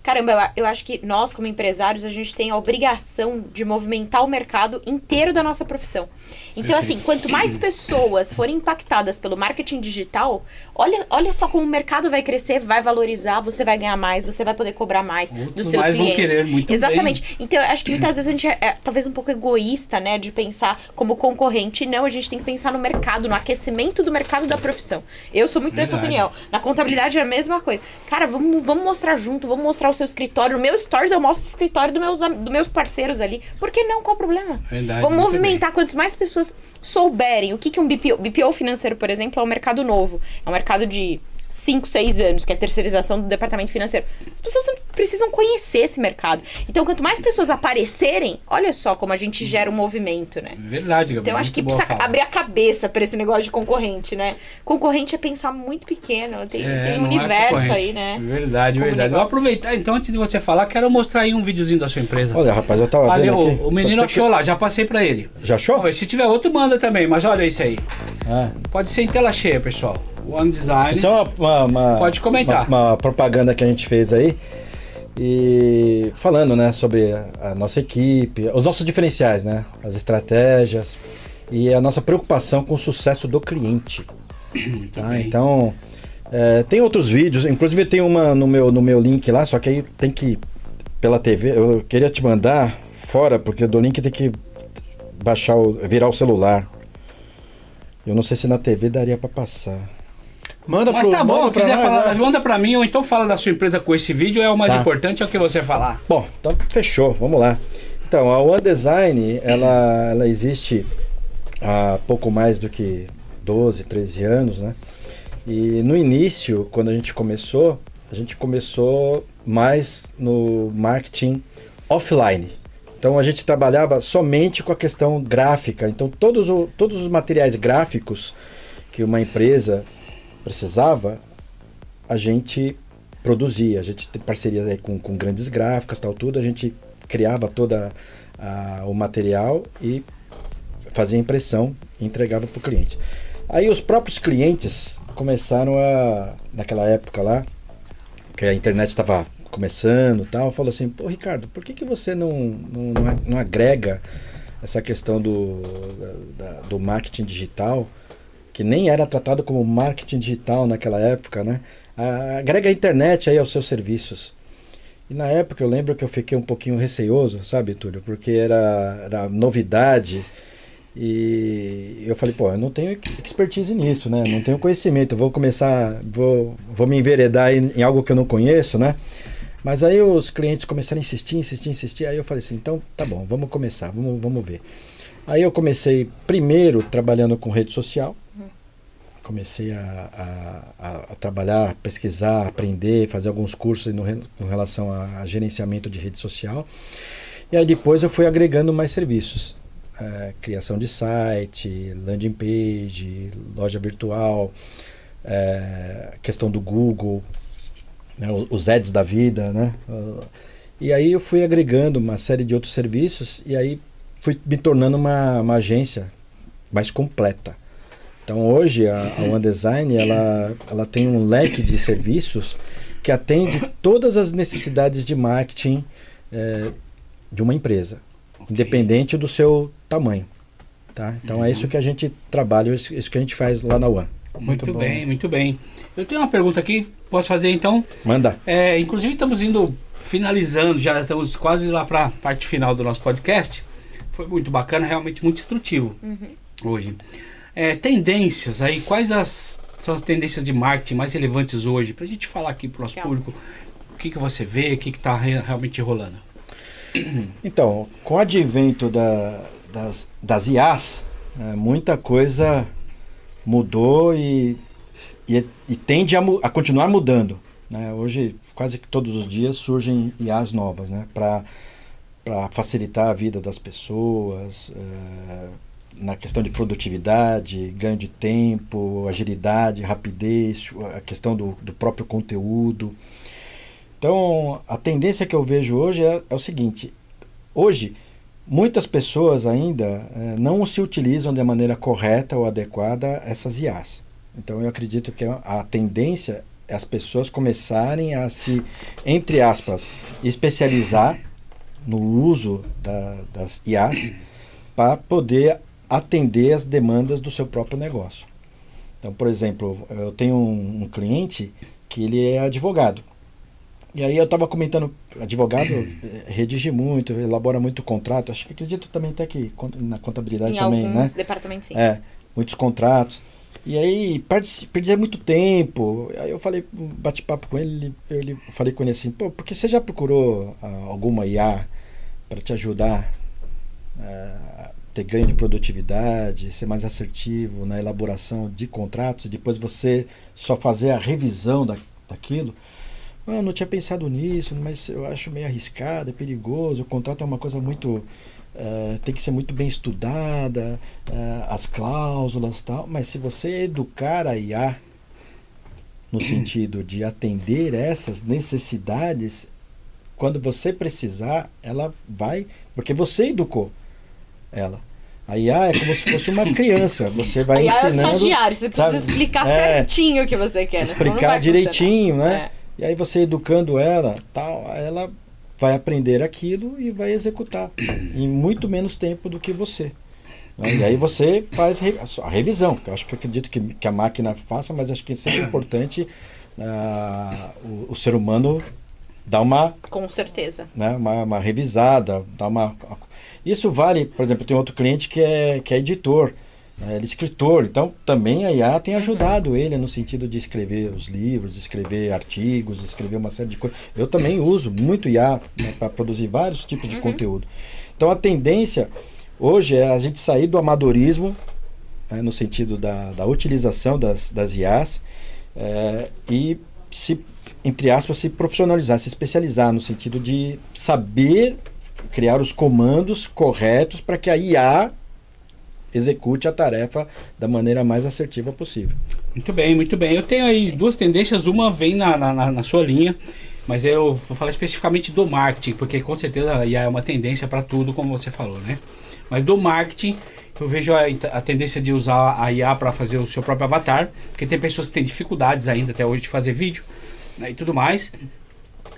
Caramba, eu acho que nós, como empresários, a gente tem a obrigação de movimentar o mercado inteiro da nossa profissão. Então, assim, quanto mais pessoas forem impactadas pelo marketing digital, olha só como o mercado vai crescer, vai valorizar, você vai ganhar mais, você vai poder cobrar mais dos seus mais clientes. Vão querer muito Exatamente. bem. Então, eu acho que muitas vezes a gente é talvez um pouco egoísta, né, de pensar como concorrente. Não, a gente tem que pensar no mercado, no aquecimento do mercado da profissão. Eu sou muito dessa opinião. Na contabilidade é a mesma coisa. Cara, vamos mostrar junto, vamos mostrar o seu escritório. No meu stories eu mostro o escritório dos meus parceiros ali. Por que não? Qual o problema? Verdade, Vamos muito movimentar. Quantas mais pessoas souberem o que um BPO financeiro, por exemplo, é um mercado novo. É um mercado de 5, 6 anos, que é a terceirização do departamento financeiro. As pessoas precisam conhecer esse mercado. Então, quanto mais pessoas aparecerem, olha só como a gente gera um movimento, né? Verdade, Gabriel. Então, eu acho que precisa abrir a cabeça para esse negócio de concorrente, né? Concorrente é pensar muito pequeno, tem um universo aí, né? Verdade, Como verdade. Vou negócio. aproveitar, então, antes de você falar, quero mostrar aí um videozinho da sua empresa. Olha, rapaz, eu tava Ali, vendo aqui. o menino achou lá, já passei pra ele. Já achou? Vamos ver, se tiver outro, manda também, mas olha isso aí. Ah. Pode ser em tela cheia, pessoal. One Design. Isso é uma Pode comentar. Uma propaganda que a gente fez aí. E falando, né, sobre a nossa equipe, os nossos diferenciais, né? As estratégias e a nossa preocupação com o sucesso do cliente. Tá? bem. Então, tem outros vídeos, inclusive tem uma no meu link lá, só que aí tem que pela TV. Eu queria te mandar fora, porque do link tem que virar o celular. Eu não sei se na TV daria pra passar. Mas tá bom, pra quiser nós, falar, né? manda pra mim, ou então fala da sua empresa com esse vídeo, é o mais Tá. importante, é o que você falar. Bom, então fechou, vamos lá. Então, a One Design, ela existe há pouco mais do que 12, 13 anos, né? E no início, quando a gente começou mais no marketing offline. Então a gente trabalhava somente com a questão gráfica. Então todos os materiais gráficos que uma empresa precisava, a gente produzia. A gente tem parcerias aí com grandes gráficas, tal, tudo. A gente criava todo o material e fazia impressão e entregava para o cliente. Aí os próprios clientes começaram naquela época lá, que a internet estava começando e tal, falou assim, pô, Ricardo, por que você não agrega essa questão do marketing digital, que nem era tratado como marketing digital naquela época, né? Agrega a internet aí aos seus serviços. E na época eu lembro que eu fiquei um pouquinho receoso, sabe, Túlio? Porque era novidade. E eu falei, pô, eu não tenho expertise nisso, né? Não tenho conhecimento, vou me enveredar em algo que eu não conheço, né? Mas aí os clientes começaram a insistir, aí eu falei assim, então tá bom, vamos começar, vamos ver. Aí eu comecei primeiro trabalhando com rede social, comecei a trabalhar, pesquisar, aprender, fazer alguns cursos com relação a gerenciamento de rede social, e aí depois eu fui agregando mais serviços. Criação de site, landing page, loja virtual, questão do Google, né, os ads da vida, né? E aí eu fui agregando uma série de outros serviços e aí fui me tornando uma agência mais completa. Então hoje a One Design ela tem um leque de serviços que atende todas as necessidades de marketing de uma empresa. Independente do seu tamanho, tá? Então é isso que a gente trabalha, isso que a gente faz lá na One. Muito bem, muito bem. Eu tenho uma pergunta aqui, posso fazer então? Manda. Inclusive estamos finalizando, já estamos quase lá para a parte final do nosso podcast. Foi muito bacana, realmente muito instrutivo hoje. Tendências aí, quais são as tendências de marketing mais relevantes hoje? Para a gente falar aqui para o nosso público, o que você vê, o que está realmente rolando? Então, com o advento das IAs, muita coisa mudou e tende a continuar mudando, né? Hoje, quase que todos os dias surgem IAs novas, né? Para facilitar a vida das pessoas, na questão de produtividade, ganho de tempo, agilidade, rapidez, a questão do próprio conteúdo. Então, a tendência que eu vejo hoje é o seguinte, hoje muitas pessoas ainda não se utilizam de maneira correta ou adequada essas IAs. Então eu acredito que a tendência é as pessoas começarem a se, entre aspas, especializar no uso das IAs para poder atender as demandas do seu próprio negócio. Então, por exemplo, eu tenho um cliente que ele é advogado. E aí eu estava comentando, advogado redige muito, elabora muito contrato, acredito também até que na contabilidade também, né? Em alguns departamentos, sim. Muitos contratos. E aí perdia muito tempo. Aí eu falei, bate papo com ele, eu falei com ele assim, pô, porque você já procurou alguma IA para te ajudar a ter ganho de produtividade, ser mais assertivo na elaboração de contratos, e depois você só fazer a revisão daquilo? Eu não tinha pensado nisso, mas eu acho meio arriscado, é perigoso. O contrato é uma coisa muito... tem que ser muito bem estudada, as cláusulas e tal. Mas se você educar a IA no sentido de atender essas necessidades, quando você precisar, ela vai... Porque você educou ela. A IA é como se fosse uma criança. Você vai ensinando... A IA é o estagiário, você precisa explicar certinho o que você quer. Explicar direitinho, né? E aí você educando ela, ela vai aprender aquilo e vai executar em muito menos tempo do que você. Né? E aí você faz a revisão, que eu acredito que a máquina faça, mas acho que é sempre importante o ser humano dar uma... Com certeza. Né, uma revisada, dar uma... Isso vale, por exemplo, tem outro cliente que é editor, ele é escritor, então também a IA tem ajudado ele no sentido de escrever os livros, de escrever artigos, de escrever uma série de coisas. Eu também uso muito IA, né, para produzir vários tipos de conteúdo. Então a tendência hoje é a gente sair do amadorismo, né, no sentido da utilização das IAs, e se, entre aspas, se profissionalizar, se especializar no sentido de saber criar os comandos corretos para que a IA execute a tarefa da maneira mais assertiva possível. Muito bem, muito bem. Eu tenho aí duas tendências, uma vem na sua linha, mas eu vou falar especificamente do marketing, porque com certeza a IA é uma tendência para tudo, como você falou, né? Mas do marketing, eu vejo a tendência de usar a IA para fazer o seu próprio avatar, porque tem pessoas que têm dificuldades ainda até hoje de fazer vídeo, né, e tudo mais.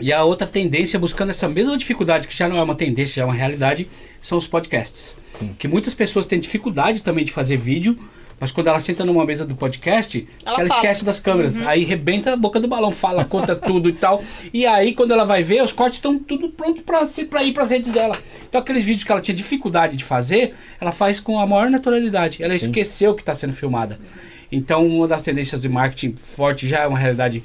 E a outra tendência, buscando essa mesma dificuldade, que já não é uma tendência, já é uma realidade, são os podcasts. Que muitas pessoas têm dificuldade também de fazer vídeo, mas quando ela senta numa mesa do podcast, ela esquece das câmeras. Aí rebenta a boca do balão, fala, conta tudo e tal. E aí, quando ela vai ver, os cortes estão tudo pronto para ir para as redes dela. Então, aqueles vídeos que ela tinha dificuldade de fazer, ela faz com a maior naturalidade. Ela esqueceu que está sendo filmada. Então, uma das tendências de marketing forte já é uma realidade,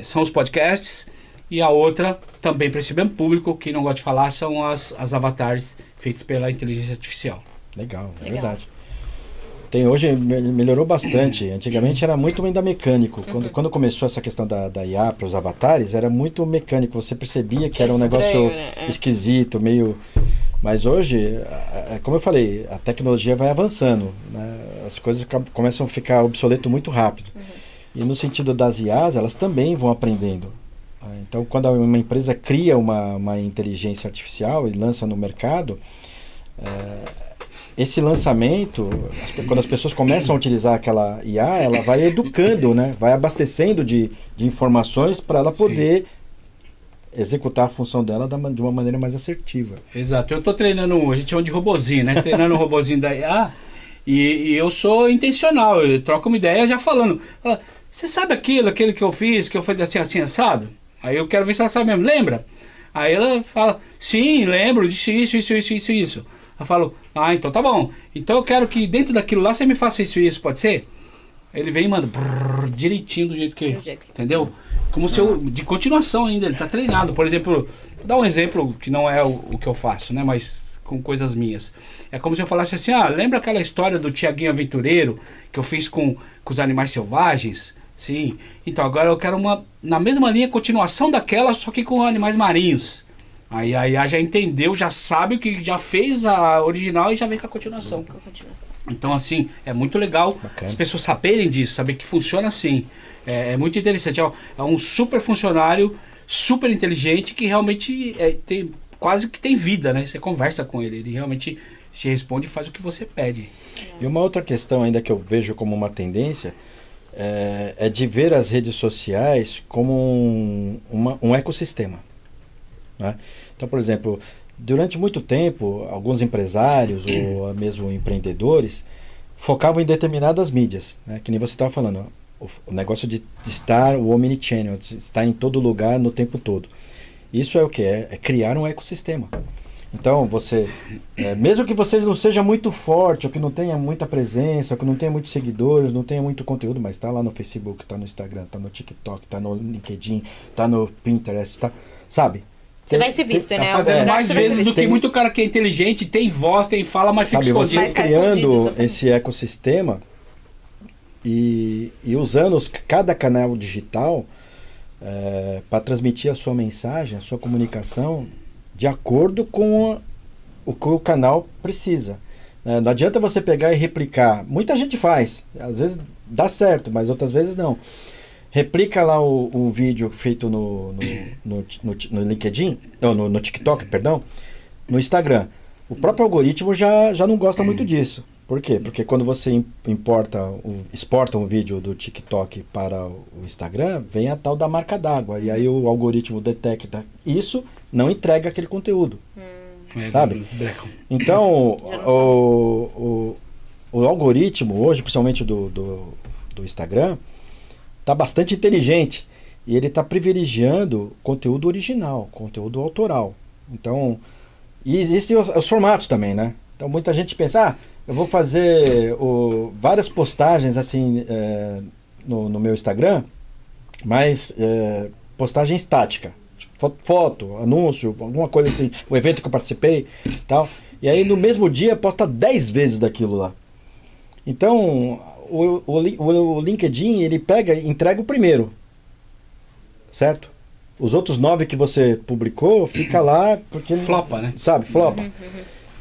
são os podcasts. E a outra, também para esse mesmo público, que não gosta de falar, são as avatares feitos pela inteligência artificial. Legal, é verdade. Hoje melhorou bastante. Antigamente era muito ainda mecânico. Quando começou essa questão da IA para os avatares, era muito mecânico. Você percebia que era um negócio esquisito, meio... Mas hoje, como eu falei, a tecnologia vai avançando, né? As coisas começam a ficar obsoleto muito rápido. E no sentido das IAs, elas também vão aprendendo. Então, quando uma empresa cria uma inteligência artificial e lança no mercado... esse lançamento, quando as pessoas começam a utilizar aquela IA, ela vai educando, né? Vai abastecendo de informações para ela poder executar a função dela de uma maneira mais assertiva. Exato. Eu estou treinando, a gente chama de robozinho, né? Treinando o robozinho da IA e eu sou intencional, eu troco uma ideia já falando. Você sabe aquele que eu fiz assim, assim, assado? Aí eu quero ver se ela sabe mesmo. Lembra? Aí ela fala, sim, lembro disso, isso. Eu falo, então tá bom. Então eu quero que dentro daquilo lá você me faça isso, pode ser? Ele vem e manda direitinho do jeito que... Entendeu? Como se eu... De continuação ainda, ele tá treinado. Por exemplo, vou dar um exemplo que não é o que eu faço, né? Mas com coisas minhas. É como se eu falasse assim, lembra aquela história do Tiaguinho Aventureiro que eu fiz com os animais selvagens? Sim. Então agora eu quero na mesma linha, continuação daquela, só que com animais marinhos. Aí a IA já entendeu, já sabe o que já fez a original e já vem com a continuação. Então, assim, é muito legal. Bacana. As pessoas saberem disso, saber que funciona assim. É muito interessante. É um super funcionário, super inteligente, que realmente quase que tem vida, né? Você conversa com ele, ele realmente te responde e faz o que você pede. E uma outra questão ainda que eu vejo como uma tendência é de ver as redes sociais como um ecossistema. Né? Então, por exemplo, durante muito tempo, alguns empresários ou mesmo empreendedores focavam em determinadas mídias, né? Que nem você estava falando, o negócio de estar o omnichannel, de estar em todo lugar no tempo todo. Isso é o que? É criar um ecossistema. Então, você, mesmo que você não seja muito forte, ou que não tenha muita presença, ou que não tenha muitos seguidores, não tenha muito conteúdo, mas está lá no Facebook, está no Instagram, está no TikTok, está no LinkedIn, está no Pinterest, sabe? Você vai ser visto, né? Tá fazendo mais vezes do que muito cara que é inteligente, tem voz, tem fala, mas fica escondido. Você criando esse ecossistema e usando cada canal digital para transmitir a sua mensagem, a sua comunicação de acordo com o que o canal precisa. Não adianta você pegar e replicar. Muita gente faz, às vezes dá certo, mas outras vezes não. Replica lá o vídeo feito no LinkedIn, no TikTok, perdão, no Instagram. O próprio algoritmo já não gosta muito disso. Por quê? Porque quando você exporta um vídeo do TikTok para o Instagram, vem a tal da marca d'água. E aí o algoritmo detecta isso, não entrega aquele conteúdo. Sabe? Então, o algoritmo hoje, principalmente do Instagram, está bastante inteligente e ele está privilegiando conteúdo original, conteúdo autoral. Então, e existem os formatos também, né? Então muita gente pensa, eu vou fazer várias postagens assim no meu Instagram, mas postagem estática, foto, anúncio, alguma coisa assim, o evento que eu participei, tal. E aí no mesmo dia posta 10 vezes daquilo lá. Então o LinkedIn, ele pega e entrega o primeiro, certo? os outros 9 que você publicou fica lá porque... Flopa, né? Sabe, flopa.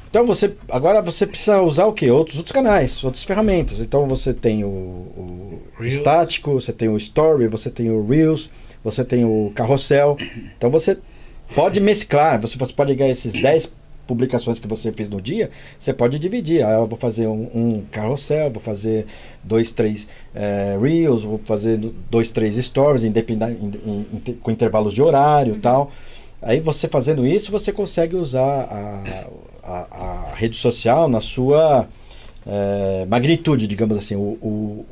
Então agora você precisa usar o quê? Outros canais, outras ferramentas. Então você tem o Reels. estático, você tem o story, você tem o Reels, você tem o carrossel. Então você pode mesclar, você pode pegar esses 10 publicações que você fez no dia, você pode dividir. Eu vou fazer um carrossel, vou fazer 2, 3 Reels, vou fazer 2, 3 stories, com intervalos de horário e tal. Aí você fazendo isso, você consegue usar a rede social na sua magnitude, digamos assim. O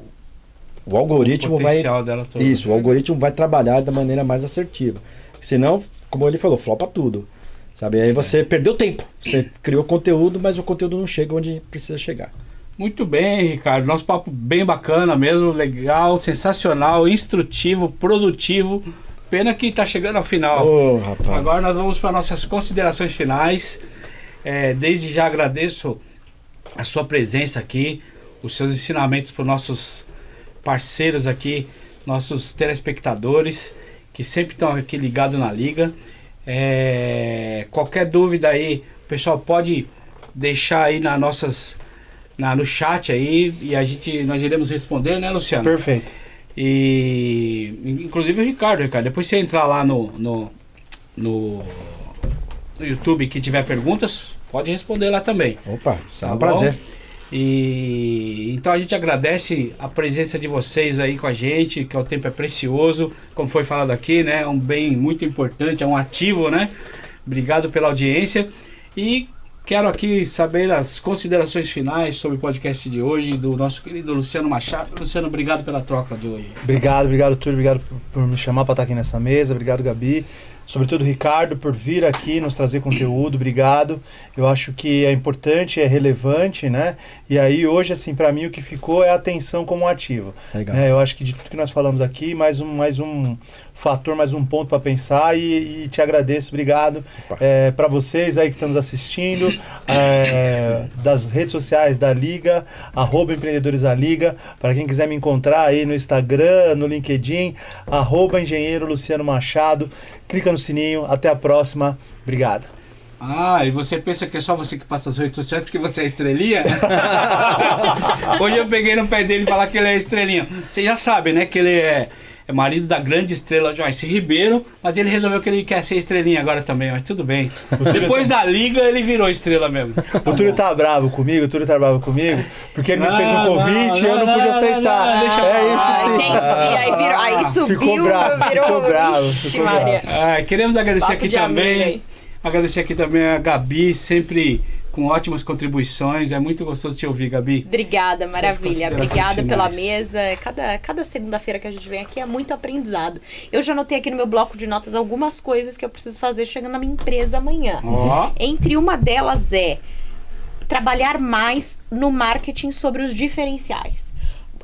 algoritmo potencial dela todo. Isso, o algoritmo vai trabalhar da maneira mais assertiva. Senão, como ele falou, flopa tudo. Sabe? Aí você perdeu tempo. Você criou conteúdo, mas o conteúdo não chega onde precisa chegar. Muito bem, Ricardo. Nosso papo bem bacana mesmo, legal, sensacional, instrutivo, produtivo. Pena que está chegando ao final. Ô, rapaz. Agora nós vamos para nossas considerações finais. Desde já agradeço a sua presença aqui, os seus ensinamentos para os nossos parceiros aqui, nossos telespectadores, que sempre estão aqui ligados na Liga. Qualquer dúvida aí, o pessoal pode deixar aí no chat aí e nós iremos responder, né, Luciano? Perfeito. E inclusive o Ricardo, depois você entrar lá no YouTube que tiver perguntas, pode responder lá também. Opa, será Tá um bom? prazer. E então a gente agradece a presença de vocês aí com a gente, que o tempo é precioso, como foi falado aqui, né? É um bem muito importante, é um ativo, né? Obrigado pela audiência e quero aqui saber as considerações finais sobre o podcast de hoje do nosso querido Luciano Machado. Luciano, obrigado pela troca de hoje. Obrigado, Túlio. Obrigado por me chamar para estar aqui nessa mesa. Obrigado, Gabi. Sobretudo, Ricardo, por vir aqui nos trazer conteúdo. Obrigado. Eu acho que é importante, é relevante, né? E aí, hoje, assim, para mim, o que ficou é a atenção como ativo. Legal. Eu acho que de tudo que nós falamos aqui, mais um fator, mais um ponto para pensar e te agradeço. Obrigado. Para vocês aí que estão nos assistindo, das redes sociais da Liga, @Empreendedores da Liga. Para quem quiser me encontrar aí no Instagram, no LinkedIn, @Engenheiro Luciano Machado. Clica no sininho. Até a próxima. Obrigado. E você pensa que é só você que passa as redes sociais porque você é estrelinha? Hoje eu peguei no pé dele falar que ele é estrelinha. Você já sabe, né, que ele é marido da grande estrela Joyce Ribeiro, mas ele resolveu que ele quer ser estrelinha agora também, mas tudo bem. Depois da Liga ele virou estrela mesmo. O Túlio tá bravo comigo, porque ele me fez um convite e eu não pude aceitar. deixa isso sim. Entendi. Aí virou, aí subiu, Ficou bravo. Ixi, Maria. Queremos agradecer Papo aqui de amigo também. aí. Agradecer aqui também a Gabi, sempre com ótimas contribuições. É muito gostoso te ouvir, Gabi. Obrigada, Suas maravilha. considerações Obrigada pela finais. mesa. Cada segunda-feira que a gente vem aqui é muito aprendizado. Eu já anotei aqui no meu bloco de notas algumas coisas que eu preciso fazer chegando na minha empresa amanhã. Ó. Entre uma delas é trabalhar mais no marketing sobre os diferenciais.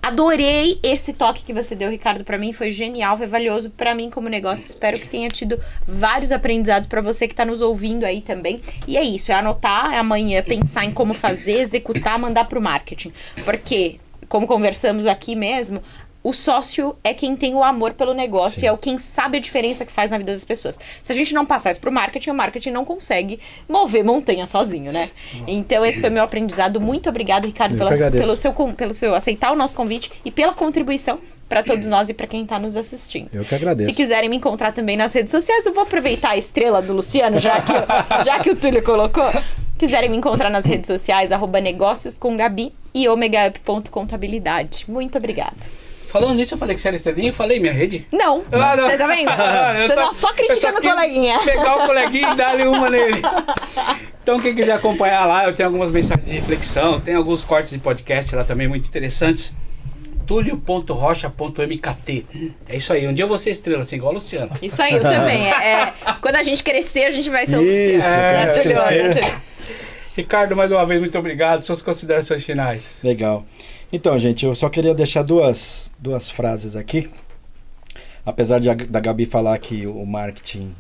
Adorei esse toque que você deu, Ricardo, pra mim, foi genial, foi valioso pra mim como negócio, espero que tenha tido vários aprendizados pra você que tá nos ouvindo aí também, e é isso, é anotar, é amanhã pensar em como fazer, executar, mandar pro marketing, porque, como conversamos aqui mesmo, o sócio é quem tem o amor pelo negócio, Sim. é o quem sabe a diferença que faz na vida das pessoas. Se a gente não passar isso pro marketing, o marketing não consegue mover montanha sozinho, né? Então esse foi meu aprendizado. Muito obrigado, Ricardo, Eu que agradeço. pelo seu aceitar o nosso convite e pela contribuição para todos nós e para quem está nos assistindo. Eu que agradeço. Se quiserem me encontrar também nas redes sociais, eu vou aproveitar a estrela do Luciano, já que o Túlio colocou. Quiserem me encontrar nas redes sociais, @negócios com Gabi e omegaup.contabilidade. Muito obrigada. Falando nisso, eu falei que você era estrelinha e falei minha rede. Não, não. você tá vendo? Eu Você tô- tá só criticando eu o coleguinha. Pegar o coleguinha e dar-lhe uma nele. Então, quem quiser acompanhar lá, eu tenho algumas mensagens de reflexão, tem alguns cortes de podcast lá também muito interessantes. tulio.rocha.mkt. É isso aí, um dia eu vou ser estrela, assim, igual o Luciano. Isso aí, eu também. Quando a gente crescer, a gente vai ser o Isso, Luciano. quando Túlio, crescer. Túlio. Ricardo, mais uma vez, muito obrigado. Suas considerações finais. Legal. Então, gente, eu só queria deixar duas frases aqui. Apesar da Gabi falar que o marketing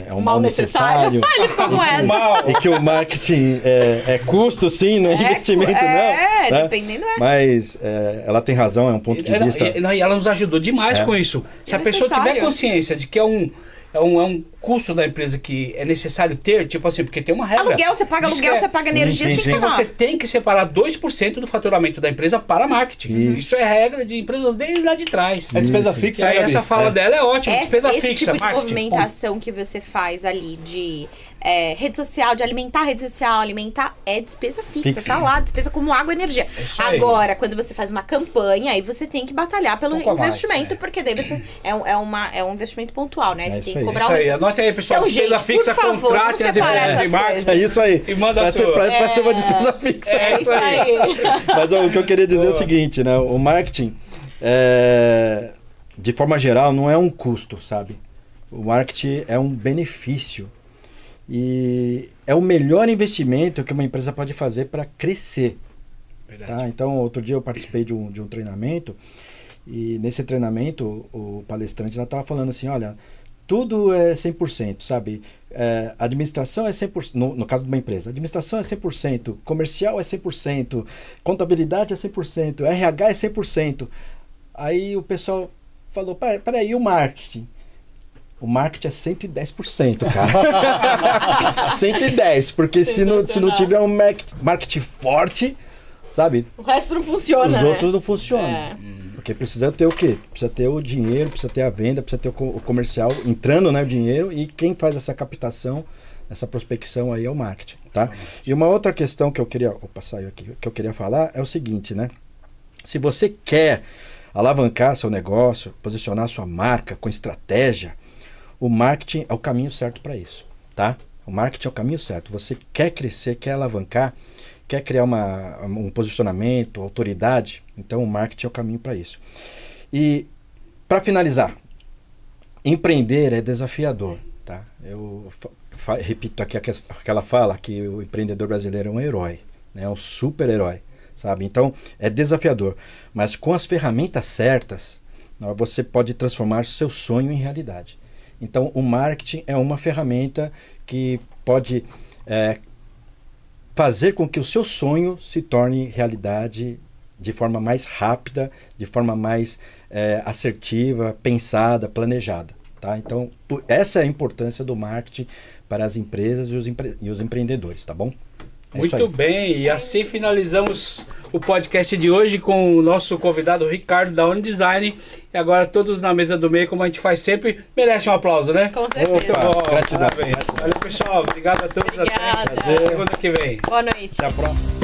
é um mal necessário. Ele ficou com essa. Mal. E que o marketing é custo, sim, não é investimento, não. né? Dependendo Mas ela tem razão, é um ponto de vista. E ela nos ajudou demais com isso. Se a pessoa tiver necessário. consciência de que é é um custo da empresa que é necessário ter, tipo assim, porque tem uma regra. Aluguel, você paga Diz aluguel, que você paga energia, sim, você sim. tem que você pagar. tem que separar 2% do faturamento da empresa para marketing. Isso. Isso é regra de empresas desde lá de trás. É despesa Isso. E fixa, aí né, Gabi? essa fala dela é ótima, despesa Esse fixa, tipo de marketing. movimentação que você faz ali de rede social, de alimentar rede social, é despesa fixa, Fixa. tá lá, despesa como água e energia. isso aí. Agora, quando você faz uma campanha, aí você tem que batalhar pelo Um pouco a mais, investimento, é. porque daí você é um investimento pontual, né? Você isso tem que aí. cobrar Isso aí, anote aí, pessoal. Então, Despesa gente, fixa, por favor, contrate vamos as separar empresas de essas marketing. coisas. É isso aí. E manda pra a ser, sua. pra ser uma despesa fixa. É isso aí. Mas ó, o que eu queria dizer é o seguinte, né? O marketing, de forma geral, não é um custo, sabe? O marketing é um benefício. E é o melhor investimento que uma empresa pode fazer para crescer. Verdade. Tá? Então, outro dia eu participei de um treinamento e nesse treinamento o palestrante já estava falando assim, olha, tudo é 100%, sabe? Administração é 100%, no caso de uma empresa, administração é 100%, comercial é 100%, contabilidade é 100%, RH é 100%. Aí o pessoal falou, peraí, e o marketing? O marketing é 110%, cara. 110, porque se não tiver um marketing forte, sabe? O resto não funciona, Os né? outros não funcionam. É. Porque precisa ter o quê? Precisa ter o dinheiro, precisa ter a venda, precisa ter o comercial entrando, né, o dinheiro, e quem faz essa captação, essa prospecção aí é o marketing, tá? E uma outra questão que eu queria, saiu aqui, que eu queria falar é o seguinte, né? Se você quer alavancar seu negócio, posicionar sua marca com estratégia, o marketing é o caminho certo para isso, tá? O marketing é o caminho certo. Você quer crescer, quer alavancar, quer criar um posicionamento, autoridade, então o marketing é o caminho para isso. E, para finalizar, empreender é desafiador, tá? Eu repito aqui aquela fala que o empreendedor brasileiro é um herói, né? É um super-herói, sabe? Então, é desafiador, mas com as ferramentas certas, você pode transformar seu sonho em realidade. Então, o marketing é uma ferramenta que pode fazer com que o seu sonho se torne realidade de forma mais rápida, de forma mais assertiva, pensada, planejada. Tá? Então, essa é a importância do marketing para as empresas e os empreendedores, tá bom? É isso Muito aí. bem, e assim finalizamos o podcast de hoje com o nosso convidado Ricardo da OnDesign. E agora todos na mesa do meio, como a gente faz sempre, merecem um aplauso, né? Com certeza. Muito bom, Gratidão. parabéns. Valeu, pessoal. Obrigado a todos. Obrigada. Até segunda que vem. Boa noite. Até a próxima.